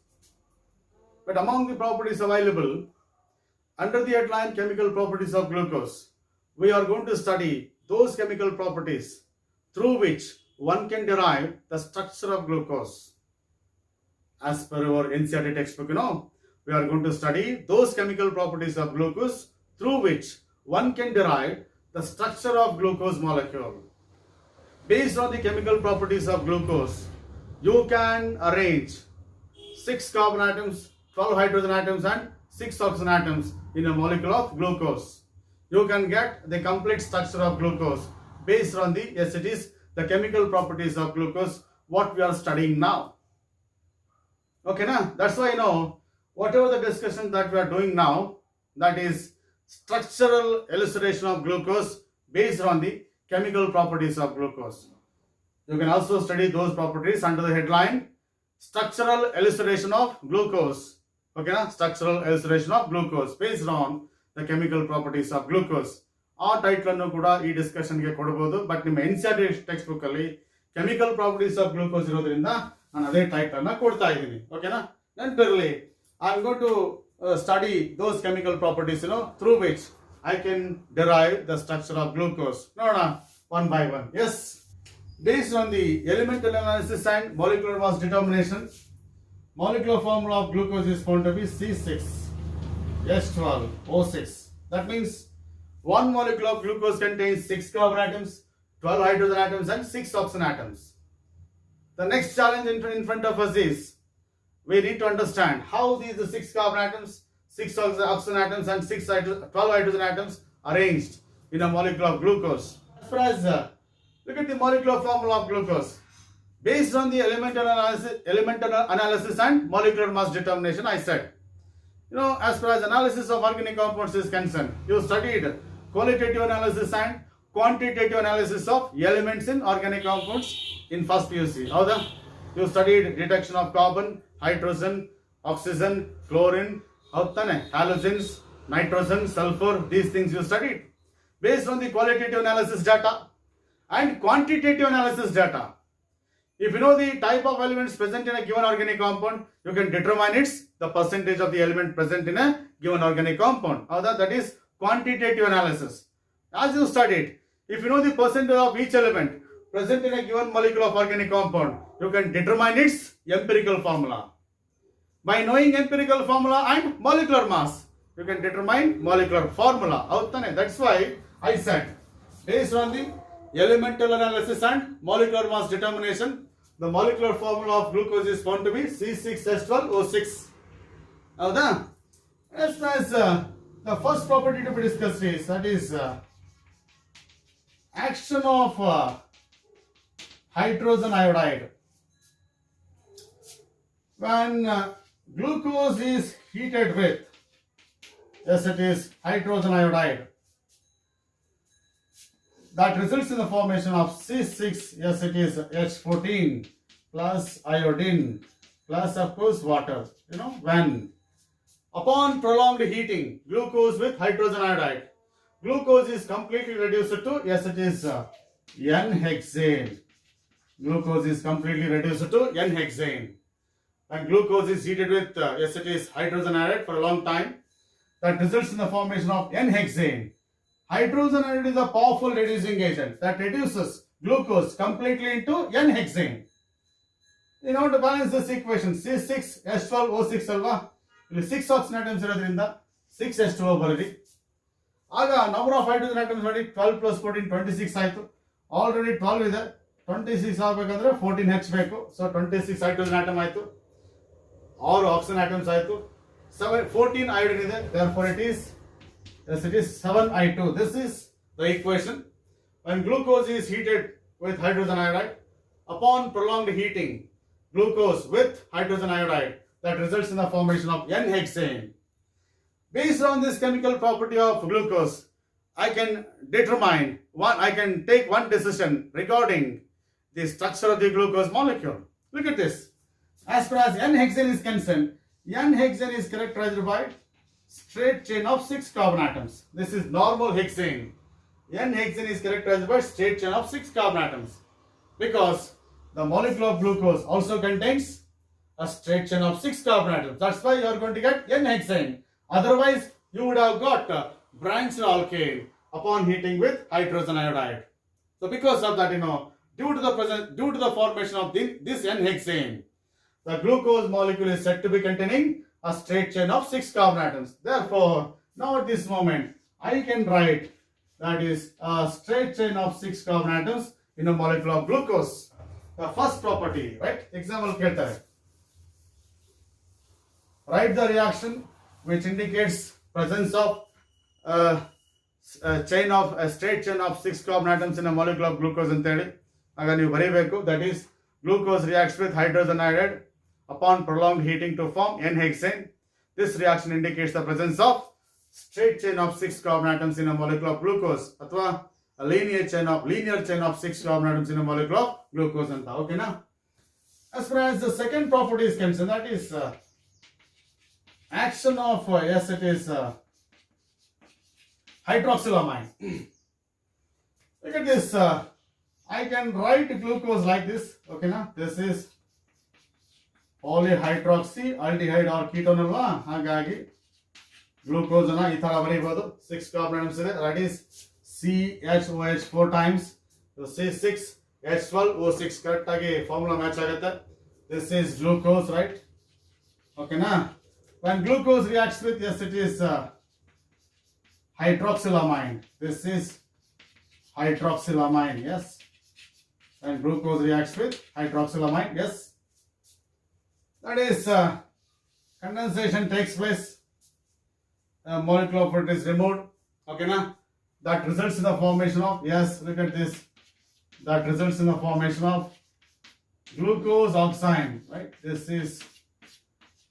But among the properties available, under the headline chemical properties of glucose, we are going to study those chemical properties through which one can derive the structure of glucose. As per our NCERT textbook, we are going to study those chemical properties of glucose through which one can derive the structure of glucose molecule. Based on the chemical properties of glucose, you can arrange 6 carbon atoms, 12 hydrogen atoms and 6 oxygen atoms in a molecule of glucose. You can get the complete structure of glucose based on the, yes, it is the chemical properties of glucose, what we are studying now. Okay, that's why, whatever the discussion that we are doing now, that is structural elucidation of glucose based on the chemical properties of glucose. You can also study those properties under the headline structural elucidation of glucose. Okay, structural elucidation of glucose based on the chemical properties of glucose. ಆ title ಅನ್ನು ಕೂಡ ಈ discussion ಗೆ ಕೊಡಬಹುದು. But ನಿಮ್ಮ NCERT text book ಅಲ್ಲಿ chemical properties of glucose ಇರೋದ್ರಿಂದ ನಾನು ಅದೇ ಟೈಟ್ಲ್ ಅನ್ನ ಕೊಡ್ತಾ ಇದ್ದೀನಿ. ಓಕೆನಾ, ನೆನಪಿರಲಿ, I am going to study those chemical properties through which I can derive the structure of glucose. No, one by one. Yes. Based on the elemental analysis and molecular mass determination, molecular formula of glucose is found to be C6H12O6. That means one molecule of glucose contains 6 carbon atoms, 12 hydrogen atoms and 6 oxygen atoms. The next challenge in front of us is we need to understand how these 6 carbon atoms, 6 oxygen atoms and 12 hydrogen atoms arranged in a molecule of glucose. As far as look at the molecular formula of glucose. Based on the elemental analysis and molecular mass determination, I said, as far as analysis of organic compounds is concerned, you studied qualitative analysis and quantitative analysis of elements in organic compounds in first PUC. You studied detection of carbon, hydrogen, oxygen, chlorine, halogens, nitrogen, sulfur, these things you studied. Based on the qualitative analysis data and quantitative analysis data, if you know the type of elements present in a given organic compound, you can determine the percentage of the element present in a given organic compound. That is quantitative analysis. As you studied, if you know the percentage of each element present in a given molecule of organic compound, you can determine its empirical formula. By knowing empirical formula and molecular mass, you can determine molecular formula. That's why I said, based on the elemental analysis and molecular mass determination, the molecular formula of glucose is found to be C6H12O6. As far as the first property to be discussed is, that is action of hydrogen iodide. When glucose is heated with, it is hydrogen iodide, that results in the formation of C6, it is H14 plus iodine plus of course water. When upon prolonged heating glucose with hydrogen iodide, glucose is completely reduced to, it is N-hexane. Glucose is completely reduced to N-hexane. When glucose is heated with, it is hydrogen iodide for a long time, that results in the formation of N-hexane. Hydrogen iodide is a powerful reducing agent that reduces glucose completely into N-hexane. To balance this equation, C6H12O6 alva, 6 oxygen atoms irodrinda 6H2O baridi. Aga number of hydrogen atoms 12 plus 14 26 ಆಯ್ತು. Already 12 ಇದೆ, 26 ಆಗಬೇಕಂದ್ರೆ 14H ಬೇಕು. So 26 hydrogen atom ಆಯ್ತು, 6 oxygen atoms ಆಯ್ತು, 14 iodine ಇದೆ, therefore it is 7I2. This is the equation. When glucose is heated with hydrogen iodide, upon prolonged heating glucose with hydrogen iodide, that results in the formation of N-hexane. Based on this chemical property of glucose, I can take one decision regarding the structure of the glucose molecule. Look at this. As far as N-hexane is concerned, N-hexane is characterized by straight chain of 6 carbon atoms. This is normal hexane. N-hexane is characterized by straight chain of 6 carbon atoms because the molecule of glucose also contains a straight chain of 6 carbon atoms. That's why you are going to get N-hexane. Otherwise, you would have got branched alkane upon heating with hydrogen iodide. So because of that, due to the formation of this N-hexane, the glucose molecule is said to be containing a straight chain of 6 carbon atoms. Therefore, now at this moment, I can write that is a straight chain of 6 carbon atoms in a molecule of glucose. The first property, right? Example keltare. Write the reaction which indicates presence of a straight chain of 6 carbon atoms in a molecule of glucose anteli. Aga ನೀವು ಬರೀಬೇಕು, that is glucose reacts with hydrogen iodide upon prolonged heating to form N-hexane. This reaction indicates the presence of straight chain of 6 carbon atoms in a molecule of glucose, ಅಥವಾ a linear chain of 6 carbon atoms in a molecule of glucose anta. Okay na? As far as the second property is concerned, that is action of it is hydroxylamine. Look at this. I can write glucose like this. Okay na? This is polyhydroxy aldehyde or ketone alva. ಹಾಗಾಗಿ glucose ಅನ್ನ ಈ ತರ ಬರೀಬಹುದು. 6 carbon atoms ಇದೆ. That is CHOH 4 times. So C6H12O6 correct ಆಗಿ formula match ಆಗುತ್ತೆ. This is glucose, right? Okay na? When glucose reacts with, yes, it is hydroxylamine. This is hydroxylamine, yes. And glucose reacts with hydroxylamine, yes. That is condensation takes place. Molecular fluid is removed. Okay na? That results in the formation of, yes, look at this. That results in the formation of glucose oxime, right? This is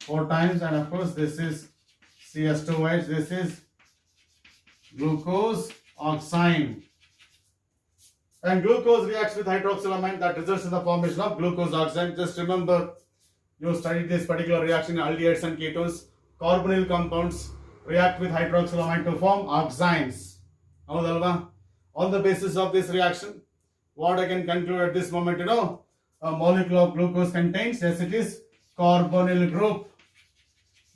4 times, and of course this is CS2H. This is glucose oxime. And glucose reacts with hydroxylamine, that results in the formation of glucose oxime. Just remember, you studied this particular reaction in aldehydes and ketones. Carbonyl compounds react with hydroxylamine to form oximes. On the basis of this reaction, what I can conclude at this moment, a molecule of glucose contains, yes, it is carbonyl group.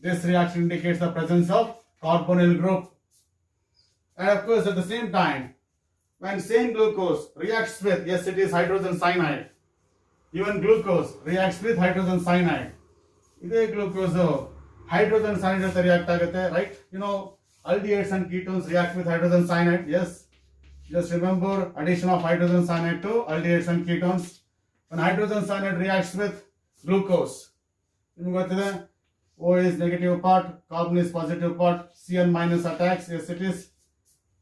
This reaction indicates the presence of carbonyl group. And of course, at the same time, when same glucose reacts with, yes, it is hydrogen cyanide. Even glucose reacts with hydrogen cyanide. This glucose hydrogen cyanide react agate, right? Aldehydes and ketones react with hydrogen cyanide. Yes, just remember addition of hydrogen cyanide to aldehydes and ketones. When hydrogen cyanide reacts with glucose, O is negative part, carbon is positive part, Cn minus attacks. Yes, it is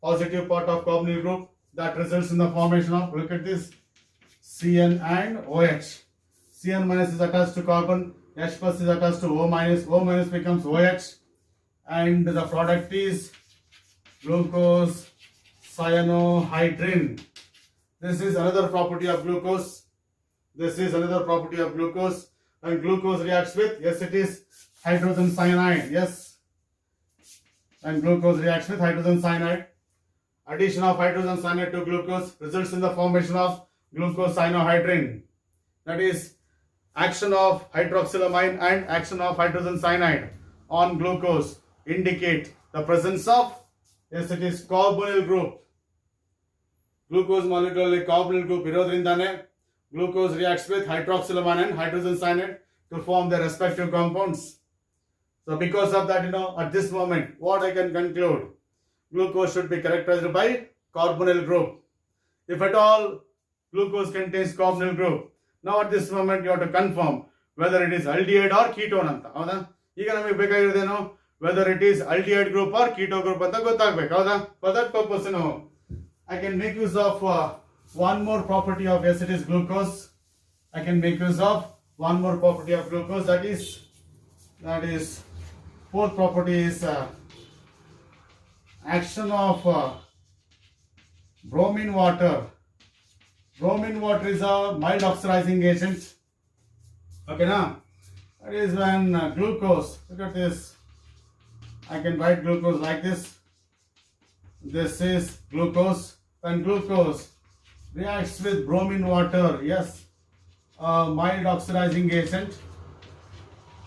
positive part of carbonyl group. That results in the formation of, look at this, Cn and OH. Cn minus is attached to carbon, H plus is attached to O minus becomes OH, and the product is glucose cyanohydrin. This is another property of glucose. And glucose reacts with, yes, it is hydrogen cyanide, yes. And glucose reacts with hydrogen cyanide. Addition of hydrogen cyanide to glucose results in the formation of glucose cyanohydrin. That is, action of hydroxylamine and action of hydrogen cyanide on glucose indicate the presence of, yes, it is carbonyl group. Glucose molecule carbonyl group irodrindane glucose reacts with hydroxylamine and hydrogen cyanide to form their respective compounds. So because of that, at this moment, what I can conclude, glucose should be characterized by carbonyl group. If at all glucose contains carbonyl group, now at this moment you have to confirm whether it is aldehyde or ketone anta. Hauda? ಈಗ ನಮಗೆ ಬೇಕಾಗಿರೋದೇನು, whether it is aldehyde group or keto group ಅಂತ ಗೊತ್ತಾಗಬೇಕು. ಹೌದಾ? For that purpose, I can make use of one more property of, yes, it is glucose. I can make use of one more property of glucose, that is fourth property is action of bromine water. Bromine water is a mild oxidizing agent. Okay, now that is when glucose, look at this, I can write glucose like this. This is glucose. When glucose reacts with bromine water, yes, a mild oxidizing agent,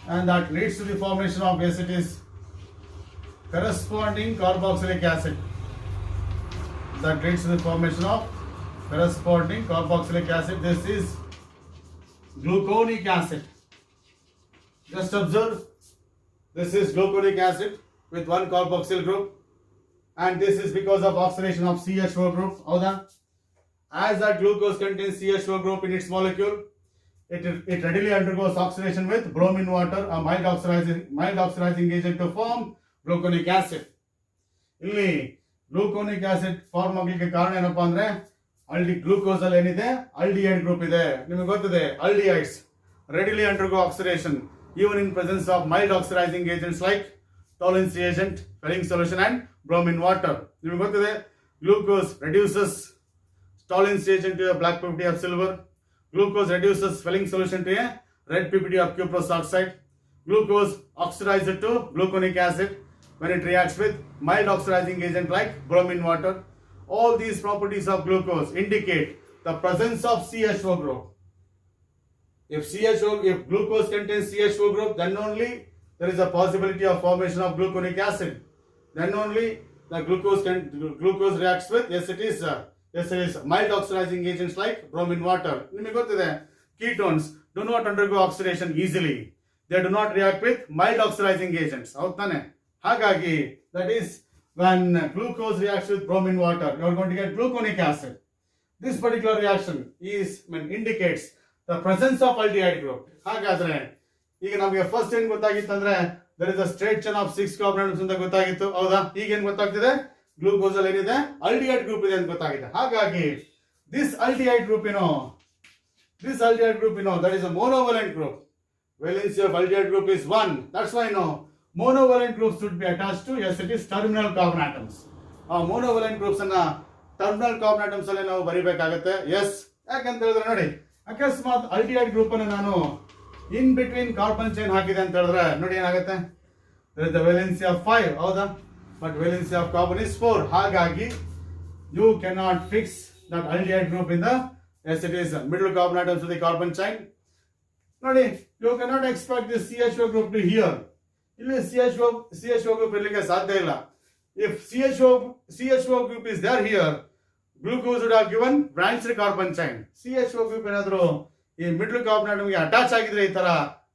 and that leads to the formation of, yes, it is corresponding carboxylic acid. That leads to the formation of corresponding carboxylic acid. This is gluconic acid. Just observe, this is gluconic acid with one carboxyl group, and this is because of oxidation of CH4 group. As that glucose contains CH4 group in its molecule, it readily undergoes oxidation with bromine water, a mild oxidizing agent, to form gluconic acid. ಇಲ್ಲಿ ಗ್ಲೂಕೋನಿಕ್ acid form ಆಗಲಿಕ್ಕೆ ಕಾರಣ ಏನಪ್ಪಾ ಅಂದ್ರೆ, glucose ಅಲ್ಲಿ ಏನಿದೆ, aldehyde group ಇದೆ. ನಿಮಗೆ ಗೊತ್ತಿದೆ, aldehydes readily undergo oxidation even in presence of mild oxidizing agents like Tollens reagent, Fehling solution and bromine water. ನಿಮಗೆ ಗೊತ್ತಿದೆ, glucose reduces Tollens reagent to a black PPT of silver. Glucose reduces Fehling solution to a red PPT of cuprous oxide. Glucose oxidizes to gluconic acid when it reacts with mild oxidizing agent like bromine water. All these properties of glucose indicate the presence of CH4 group. If glucose contains CH4 group, then only there is a possibility of formation of gluconic acid. then only the glucose reacts with, yes it is mild oxidizing agents like bromine water. Ketones do not undergo oxidation easily. They do not react with mild oxidizing agents. Hagagi, that is when glucose reacts with bromine water, you are going to get gluconic acid. This particular reaction indicates the presence of aldehyde group. ಹಾಗಾದ್ರೆ ಈಗ ನಮಗೆ first ಏನ್ ಗೊತ್ತಾಗಿತ್ತು ಅಂದ್ರೆ there is a straight chain of 6 carbon atoms ಅಂತ ಗೊತ್ತಾಗಿತ್ತು ಹೌದಾ. ಈಗ ಏನ್ ಗೊತ್ತಾಗ್ತಿದೆ, ಗ್ಲೂಕೋಸ್ ಅಲ್ಲಿ ಏನಿದೆ aldehyde group ಇದೆ ಅಂತ ಗೊತ್ತಾಗಿದೆ. ಹಾಗಾಗಿ this aldehyde group that is a monovalent group. Valency of aldehyde group is 1. That's why monovalent groups should be attached to, yes it is terminal carbon atoms. Monovalent groups ಅನ್ನ terminal carbon atoms ಅಲ್ಲಿ ನಾವು ಬರಿಬೇಕಾಗುತ್ತೆ. S, ಯಾಕಂತ ಹೇಳಿದ್ರೆ ನೋಡಿ, ಅಕಸ್ಮಾತ್ aldehyde group ಅನ್ನು ನಾನು in between carbon chain ಹಾಕಿದೆ ಅಂತ ಹೇಳಿದ್ರೆ ನೋಡಿ ಏನಾಗುತ್ತೆ, ವೇಲೆನ್ಸಿ ಆಫ್ 5 ಹೌದಾ, but valency of carbon is 4. ಹಾಗಾಗಿ you cannot fix that aldehyde group in the, as it is middle carbon atoms of the carbon chain. ನೋಡಿ, you cannot expect this CHO group to here. ಇಲ್ಲಿ CHO group ಇರಲಿಕ್ಕೆ ಸಾಧ್ಯ ಇಲ್ಲ. If CHO group is there here, glucose would have given branched carbon chain. CHO group ಏನಾದ್ರು ಈ middle carbon ಆಟಮ್ಗೆ attach ಆಗಿದ್ರೆ ಈ ತರ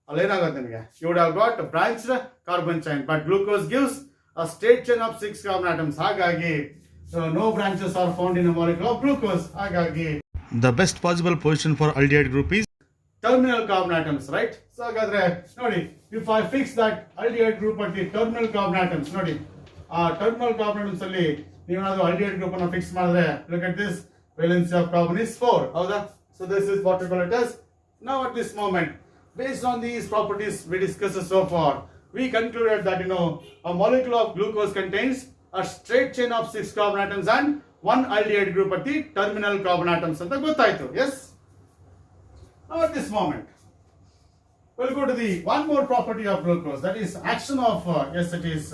ಅಲ್ಲಿ ಏನಾಗುತ್ತೆ ನಿಮಗೆ, you would have got branched carbon chain, but glucose gives a straight chain of 6 carbon atoms. ಹಾಗಾಗಿ no branches are found in a molecule of glucose. ಹಾಗಾಗಿ the best possible position for aldehyde group is terminal carbon atoms, right? So ಹಾಗಾದ್ರೆ ನೋಡಿ, if I fix that aldehyde group at the terminal carbon atoms, ನೋಡಿ terminal carbon atoms ಅಲ್ಲಿ ನೀವೇನಾದ್ರೂ aldehyde group ಅನ್ನು fix ಮಾಡಿದ್ರೆ, look at this, valency of carbon is 4 ಹೌದಾ. So this is what we call it as. Now at this moment, based on these properties we discussed so far, we concluded that a molecule of glucose contains a straight chain of 6 carbon atoms and 1 aldehyde group at the terminal carbon atoms ಅಂತ ಗೊತ್ತಾಯ್ತು. Yes. Now at this moment we'll go to the one more property of glucose, that is action of yes it is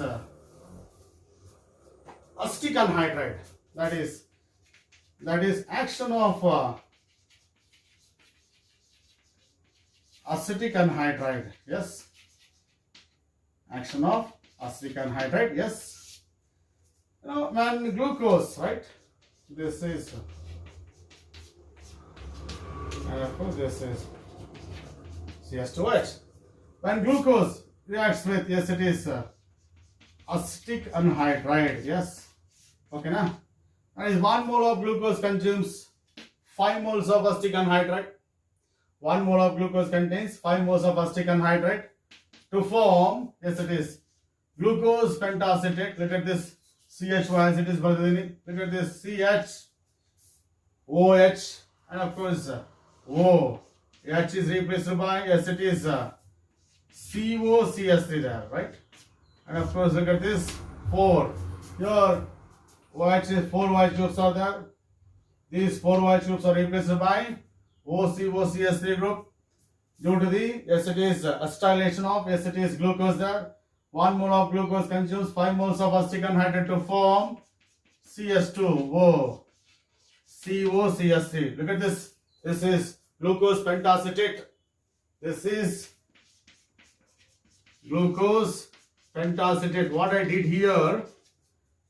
acetic anhydride. That is action of acetic anhydride. Yes, action of acetic anhydride. Yes, when glucose, right, this is and of course this is CH2OH. When glucose reacts with, yes it is acetic anhydride. Yes, okay na, and is 1 mole of glucose consumes 5 moles of acetic anhydride. 1 mole of glucose contains 5 moles of acetic anhydride to form, yes it is glucose pentacetate. Look at this CHO as it is, look at this CHOH, and of course O H is replaced by, yes it is COCH3 there, right? And of course look at this 4, here OH is 4 OH groups are there. These 4 OH groups are replaced by OCOCH3 group due to the, yes it is acetylation of, yes it is glucose there. 1 mole of glucose consumes 5 moles of acetic anhydride to form CH2O COCH3. Look at this, this is glucose pentacetate. This is glucose pentacetate. What I did here,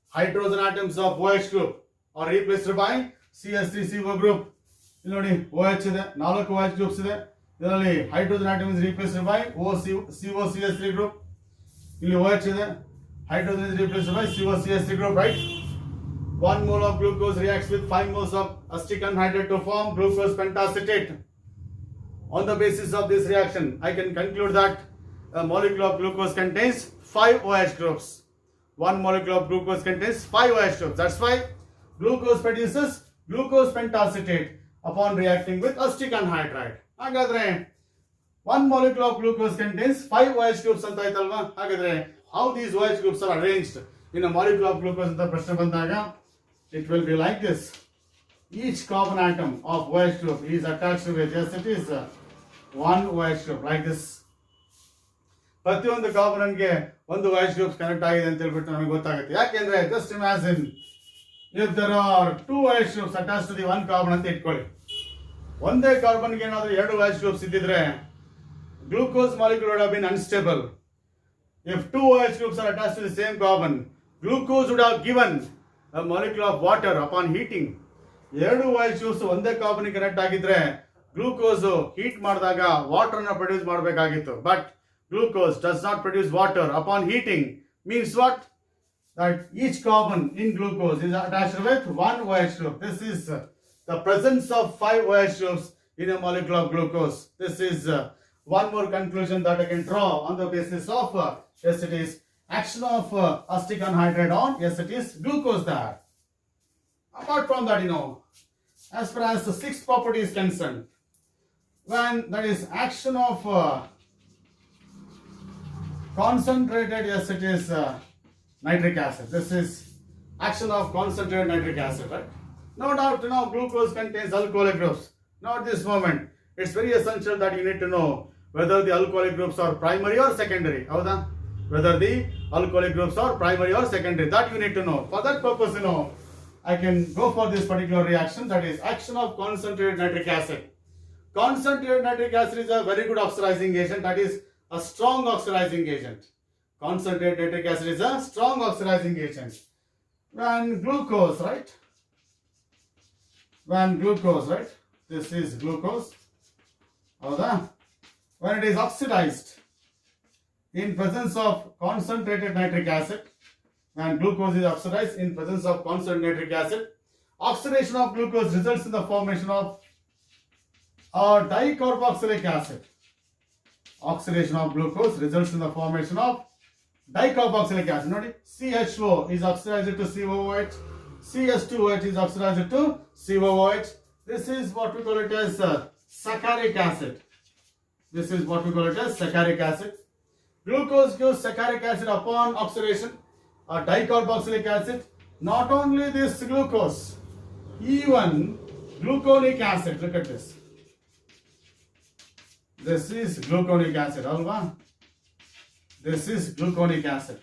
hydrogen atoms of OH group are replaced by CH3CO group. ಇಲ್ಲಿ ನೋಡಿ OH ಇದೆ, 4 OH groups ಇದೆ, ಇದರಲ್ಲಿ hydrogen atom is replaced by COCH3 group. ಇಲ್ಲಿ OH ಇದೆ, hydrogen is replaced by COCH3 group, right? 1 mole of glucose reacts with 5 moles of acetic anhydride to form glucose pentacetate. On the basis of this reaction, I can conclude that a molecule of glucose contains 5 OH groups. 1 molecule of glucose contains 5 OH groups. That's why glucose produces glucose pentacetate upon reacting with acetic anhydride. ಹಾಗಾದ್ರೆ 1 molecule of glucose contains 5 OH groups ಅಂತ ಆಯ್ತಲ್ವಾ. ಹಾಗಾದ್ರೆ how these OH groups are arranged in a molecule of glucose ಅಂತ ಪ್ರಶ್ನೆ ಬಂದಾಗ, it will be like this. Each carbon atom of OH group is attached with, yes it is 1 OH group like this. ಪ್ರತಿಯೊಂದು ಕಾರ್ಬನ್ಗೆ ಒಂದು OH group connect ಆಗಿದೆ ಅಂತ ಹೇಳ್ಬಿಟ್ಟು ನಮಗೆ ಗೊತ್ತಾಗುತ್ತೆ. ಯಾಕೆಂದ್ರೆ just imagine if there are 2 OH groups attached to the one carbon ಅಂತ ಇಟ್ಕೊಳ್ಳಿ. ಒಂದೇ ಕಾರ್ಬನ್ಗೆ ಏನಾದರೂ 2 OH groups ಇದ್ದಿದ್ರೆ glucose molecule would have been unstable. If 2 OH groups are attached to the same carbon, glucose would have given a molecule of water upon heating. ಎರಡು OH ಒಂದೇ carbon connect ಆಗಿದ್ರೆ glucose heat ಮಾಡಿದಾಗ water ನ produce ಮಾಡಬೇಕಾಗಿತ್ತು. But glucose does not produce water upon heating. Means what? That each carbon in glucose is attached with one OH group. This is the presence of 5 OH groups in a molecule of glucose. This is one more conclusion that I can draw on the basis of yes, it is action of acetic anhydride on, yes, it is glucose there. Apart from that, as far as the sixth property is concerned, when there is action of concentrated, yes, it is nitric acid. This is action of concentrated nitric acid, right? No doubt, glucose contains alcoholic groups. Now at this moment, it's very essential that you need to know whether the alcoholic groups are primary or secondary. Whether the alcoholic groups are primary or secondary. That you need to know. For that purpose, I can go for this particular reaction, that is action of concentrated nitric acid. Concentrated nitric acid is a very good oxidizing agent, that is a strong oxidizing agent. Concentrated nitric acid is a strong oxidizing agent. When glucose, right? This is glucose. When it is oxidized in presence of concentrated nitric acid, when glucose is oxidized in presence of concentrated nitric acid, oxidation of glucose results in the formation of dicarboxylic acid. Oxidation of glucose results in the formation of dicarboxylic acid. Notice CHO is oxidized to COOH, CS2OH is oxidized to COOH. This is what we call it as saccharic acid. Glucose gives saccharic acid upon oxidation, dicarboxylic acid. Not only this glucose, even gluconic acid. Look at this. This is gluconic acid, alva. This is gluconic acid.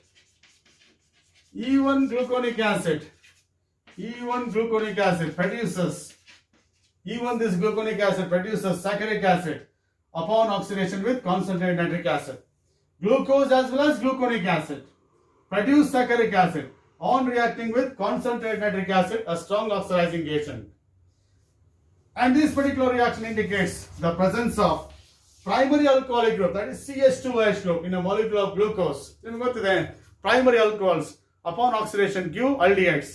Even gluconic acid produces, even this gluconic acid produces saccharic acid upon oxidation with concentrated nitric acid. Glucose as well as gluconic acid produce saccharic acid on reacting with concentrated nitric acid, a strong oxidizing agent. And this particular reaction indicates the presence of primary alcoholic group, that is CH2OH group in a molecule of glucose. Primary alcohols upon oxidation give aldehydes.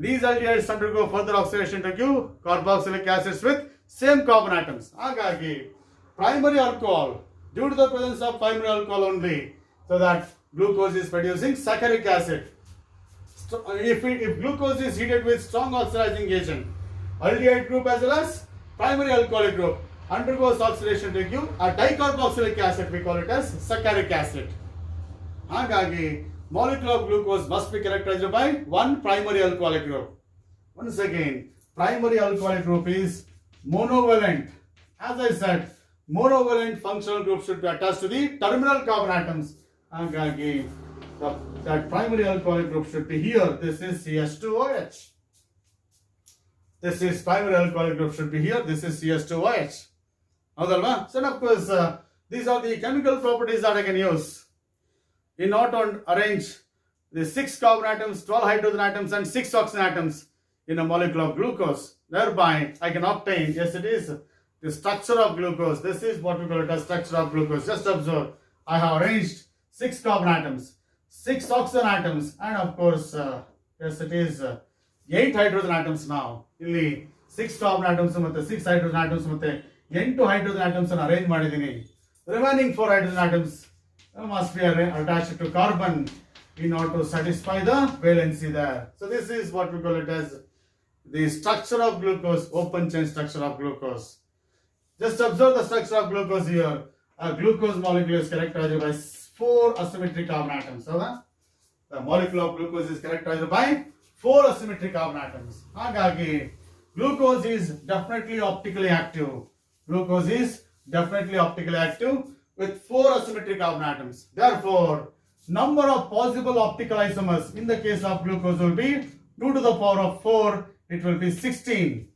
These aldehydes undergo further oxidation to give carboxylic acids with same carbon atoms. Hagagi, primary alcohol, due to the presence of primary alcohol only, so that glucose is producing saccharic acid. If glucose is heated with strong oxidizing agent, aldehyde group as well as primary alcoholic group undergoes oxidation to give a dicarboxylic acid, we call it as saccharic acid. Hagagi, molecule of glucose must be characterized by one primary alcoholic group. Once again, primary alcoholic group is monovalent. As I said, monovalent functional group should be attached to the terminal carbon atoms. Hagagi, that primary alcoholic group should be here. This is CH2OH. This is primary alcoholic group should be here. This is CH2OH. So of course, these are the chemical properties that I can use in order to arrange the 6 carbon atoms, 12 hydrogen atoms and 6 oxygen atoms in a molecule of glucose. Thereby, I can obtain, yes, it is the structure of glucose. This is what we call it as structure of glucose. Just observe, I have arranged 6 carbon atoms, 6 oxygen atoms, and of course, yes, it is 8 hydrogen atoms now. Illi 6 carbon atoms and 6 hydrogen atoms and 8 hydrogen atoms and arrange madidini. Remaining 4 hydrogen atoms must be attached to carbon in order to satisfy the valency there. So this is what we call it as the structure of glucose, open chain structure of glucose. Just observe the structure of glucose here. A glucose molecule is characterized by 4 asymmetric carbon atoms. So the molecule of glucose is characterized by 4 asymmetric carbon atoms. Hagagi, glucose is definitely optically active. Glucose is definitely optically active with 4 asymmetric carbon atoms. Therefore, number of possible optical isomers in the case of glucose will be 2 to the power of 4. It will be 16.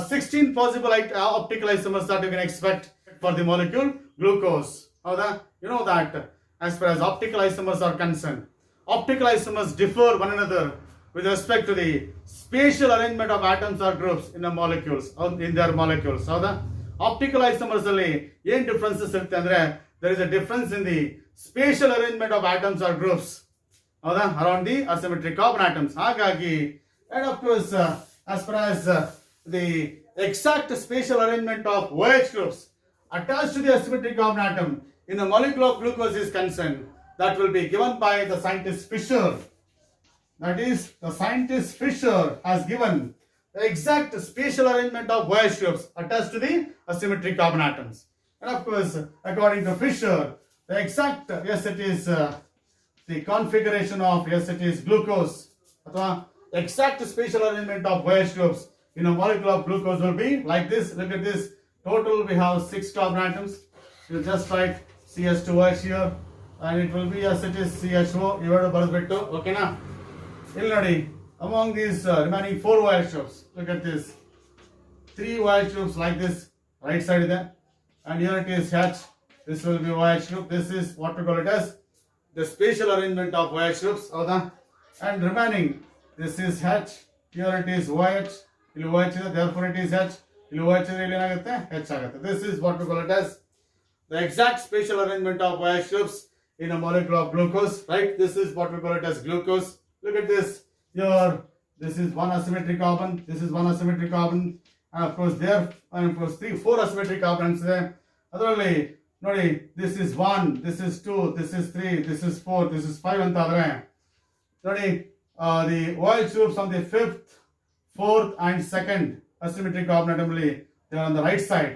16 possible optical isomers that you can expect for the molecule glucose. You know that as far as optical isomers are concerned, optical isomers differ one another with respect to the spatial arrangement of atoms or groups in the molecules, in their molecules. ಹೌದಾ? Optical isomers ಅಲ್ಲಿ ಏನ್ differences ಇರುತ್ತೆ ಅಂದ್ರೆ there is a difference in the spatial arrangement of atoms or groups, ಹೌದಾ, around the asymmetric carbon atoms. ಹಾಗಾಗಿ and of course as far as the exact spatial arrangement of OH groups attached to the asymmetric carbon atom in a molecule of glucose is concerned, that will be given by the scientist Fischer. That is, the scientist Fischer has given the exact spatial arrangement of OH groups attached to the asymmetric carbon atoms. And of course, according to Fischer, the exact, yes it is the configuration of, yes it is glucose, exact spatial arrangement of OH groups in a molecule of glucose will be like this. Look at this. Total we have 6 carbon atoms. You just write CH2OH here and it will be, yes it is CHO. ಇವೆರಡು ಬರೆದ್ಬಿಟ್ಟು ಓಕೆನಾ. ಇಲ್ಲಿ ನೋಡಿ, among these remaining 4 OH groups, look at this. 3 OH groups like this, right side ಇದೆ, and here it is H. This will be OH group. This is what we call it as the spatial arrangement of OH groups, ಹೌದಾ. And remaining, this is H. Here it is OH. ಇಲ್ಲಿ OH ಇದೆ, therefore it is H. ಇಲ್ಲಿ OH ಇದೆ, ಇಲ್ಲಿ ಏನಾಗುತ್ತೆ H ಆಗುತ್ತೆ. This is what we call it as the exact spatial arrangement of OH groups in a molecule of glucose, right? This is what we call it as glucose. Look at this. Here, this is one asymmetric carbon. This is one asymmetric carbon. And of course, there, and of course, 4 asymmetric carbons there. Adರಲ್ಲಿ ನೋಡಿ, this is 1, this is 2, this is 3, this is 4, this is 5 ಅಂತ ಆದ್ರೆ ನೋಡಿ, the OH groups on the 5th, 4th and 2nd asymmetric carbon atom, they are on the right side.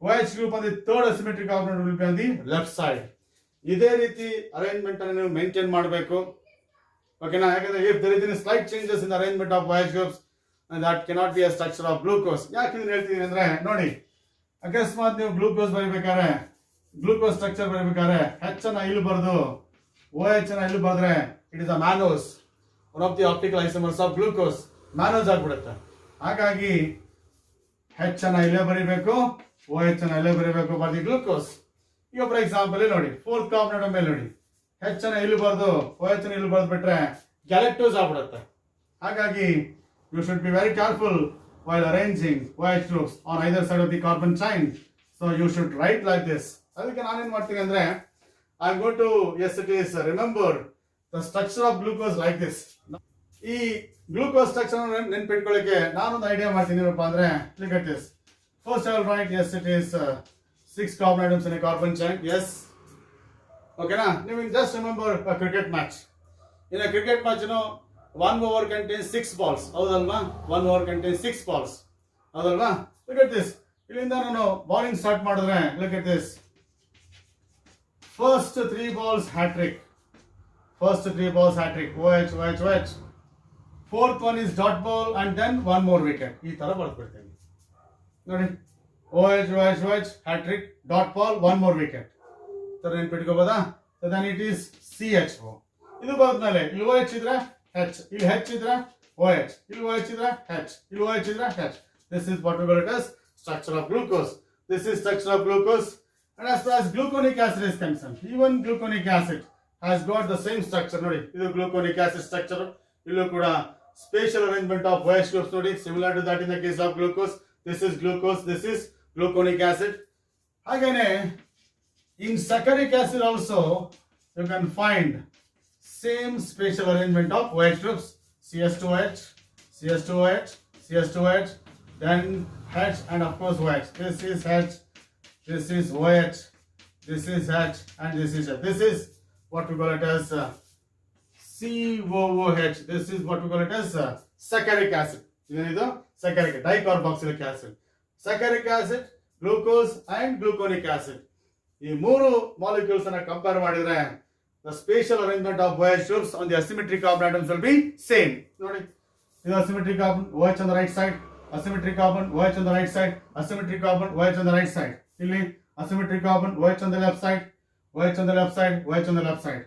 OH group on the 3rd asymmetric carbon atom will be on the left side. ಇದೇ ರೀತಿ arrangement ಅನ್ನು ನೀವು maintain ಮಾಡಬೇಕು, ಓಕೆನಾ. ಯಾಕಂದ್ರೆ if there is any slight changes in the arrangement of OH groups, that cannot be a structure of glucose. ಯಾಕೆ ಇದನ್ನ ಹೇಳ್ತೀನಿ ಅಂದ್ರೆ ನೋಡಿ, ಅಕಸ್ಮಾತ್ ನೀವು ಗ್ಲೂಕೋಸ್ ಬರೀಬೇಕಾದ್ರೆ, ಗ್ಲೂಕೋಸ್ ಸ್ಟ್ರಕ್ಚರ್ ಬರೀಬೇಕಾದ್ರೆ H ಅನ್ನ ಇಲ್ಲಿ ಬರೆದು OH ಅನ್ನ ಇಲ್ಲಿ ಬರೆದ್ರೆ it is a mannose, one of the optical isomers of glucose, mannose ಆಗ್ಬಿಡುತ್ತೆ. ಹಾಗಾಗಿ H ಅನ್ನ ಇಲ್ಲೇ ಬರೀಬೇಕು, OH ಅನ್ನ ಇಲ್ಲೇ ಬರೀಬೇಕು ಫಾರ್ ದಿ ಗ್ಲೂಕೋಸ್. ಈಗ ಫಾರ್ ಎಕ್ಸಾಂಪಲ್ ನೋಡಿ, 4th ಕಾರ್ಬನ್ ಆಟಮ್ ಮೇಲೆ ನೋಡಿ, H ಅನ್ನ ಇಲ್ಲಿ ಬರೆದು OH ಅನ್ನ ಇಲ್ಲಿ ಬರೆದು ಬಿಟ್ರೆ ಗ್ಯಾಲೆಕ್ಟೋಸ್ ಆಗ್ಬಿಡುತ್ತೆ. ಹಾಗಾಗಿ you should be very careful while arranging OH groups on either side of the carbon chain. So you should write like this. ಅದಕ್ಕೆ ನಾನೇನ್ ಮಾಡ್ತೀನಿ ಅಂದ್ರೆ I am going to, yes it is, remember the structure of glucose like this. ಈ glucose structure ನೆನ್ಪಿಟ್ಕೊಳ್ಳಿಕ್ಕೆ ನಾನೊಂದು idea ಮಾಡ್ತೀನಿ ಏನಪ್ಪಾ ಅಂದ್ರೆ, look at this. First I will write, yes it is 6 carbon atoms in a carbon chain. Yes, okay na. You just remember a cricket match. In a cricket match, you know, 1 over contains 6 balls. ಹೌದಲ್ವಾ? 1 over contains 6 balls. ಹೌದಲ್ವಾ? Look at this. ಇಲ್ಲಿಂದ ನಾನು bowling start ಮಾಡಿದ್ರೆ, look at this. First 3 balls hat trick. First 3 balls hat trick. OH, OH, OH. 4th one is dot ball and then 1 more wicket. ಈ ತರ ಬರ್ದ್ಬಿಡ್ತೇನೆ ನೋಡಿ, OH, OH, OH, hat trick, dot ball, 1 more wicket. ತರ ನೆನ್ಪಿಟ್ಕೋಬೋದಾ? So then it is CHO. ಇದು ಬರೆದ್ಮೇಲೆ ಇಲ್ಲಿ OH ಇದ್ರೆ H, ಇಲ್ಲಿ H ಇದ್ರೆ OH, ಇಲ್ಲಿ OH ಇದ್ರೆ H, ಇಲ್ಲಿ OH ಇದ್ರೆ H. This is what we call it as structure of glucose. This is structure of glucose. And as far as gluconic acid is concerned, even gluconic acid has got the same structure. ನೋಡಿ, ಇದು gluconic acid structure. ಇಲ್ಲೂ ಕೂಡ spatial arrangement of OH groups ನೋಡಿ, similar to that in the case of glucose. This is glucose, this is gluconic acid. ಹಾಗೇನೆ in saccharic acid also you can find same spatial arrangement of OH groups. CH2OH, CH2OH, CH2OH, then H and of course OH. This is H, this is OH, this is H and this is H. This is what we call it as COOH. This is what we call it as saccharic acid. This saccharic, dicarboxylic acid. Saccharic acid, glucose and gluconic acid. ಈ ಮೂರು molecules ಅನ್ನ compare ಮಾಡಿದ್ರೆ the spatial arrangement of OH groups on the asymmetric carbon atoms will be same. ನೋಡಿ, ಇದು asymmetric carbon, OH on the right side, asymmetric carbon, OH on the right side, asymmetric carbon, OH on the right side. ಇಲ್ಲಿ asymmetric carbon, OH on the left side, OH on the left side, OH on the left side.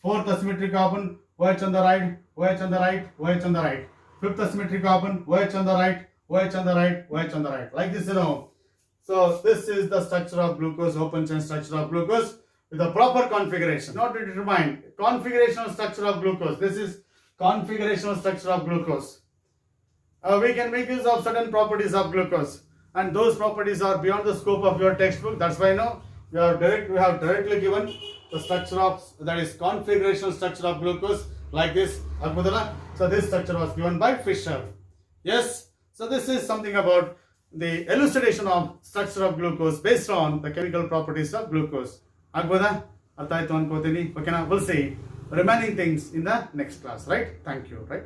4th asymmetric carbon, OH on the right, OH on the right, OH on the right. 5th asymmetric carbon, OH on the right, OH on the right, OH on the right. Like this, you know. So this is the structure of glucose, open chain structure of glucose. with a proper configuration. Not to determine configurational structure of glucose. This is configurational structure of glucose. We can make use of certain properties of glucose, and those properties are beyond the scope of your textbook. That's why now we have directly given the structure of, that is configurational structure of glucose, like this. So this structure was given by Fischer. Yes. So this is something about the elucidation of structure of glucose based on the chemical properties of glucose. Agboda? Arthayitu ankotini. Okay na? We'll see remaining things in the next class, right? Thank you, right?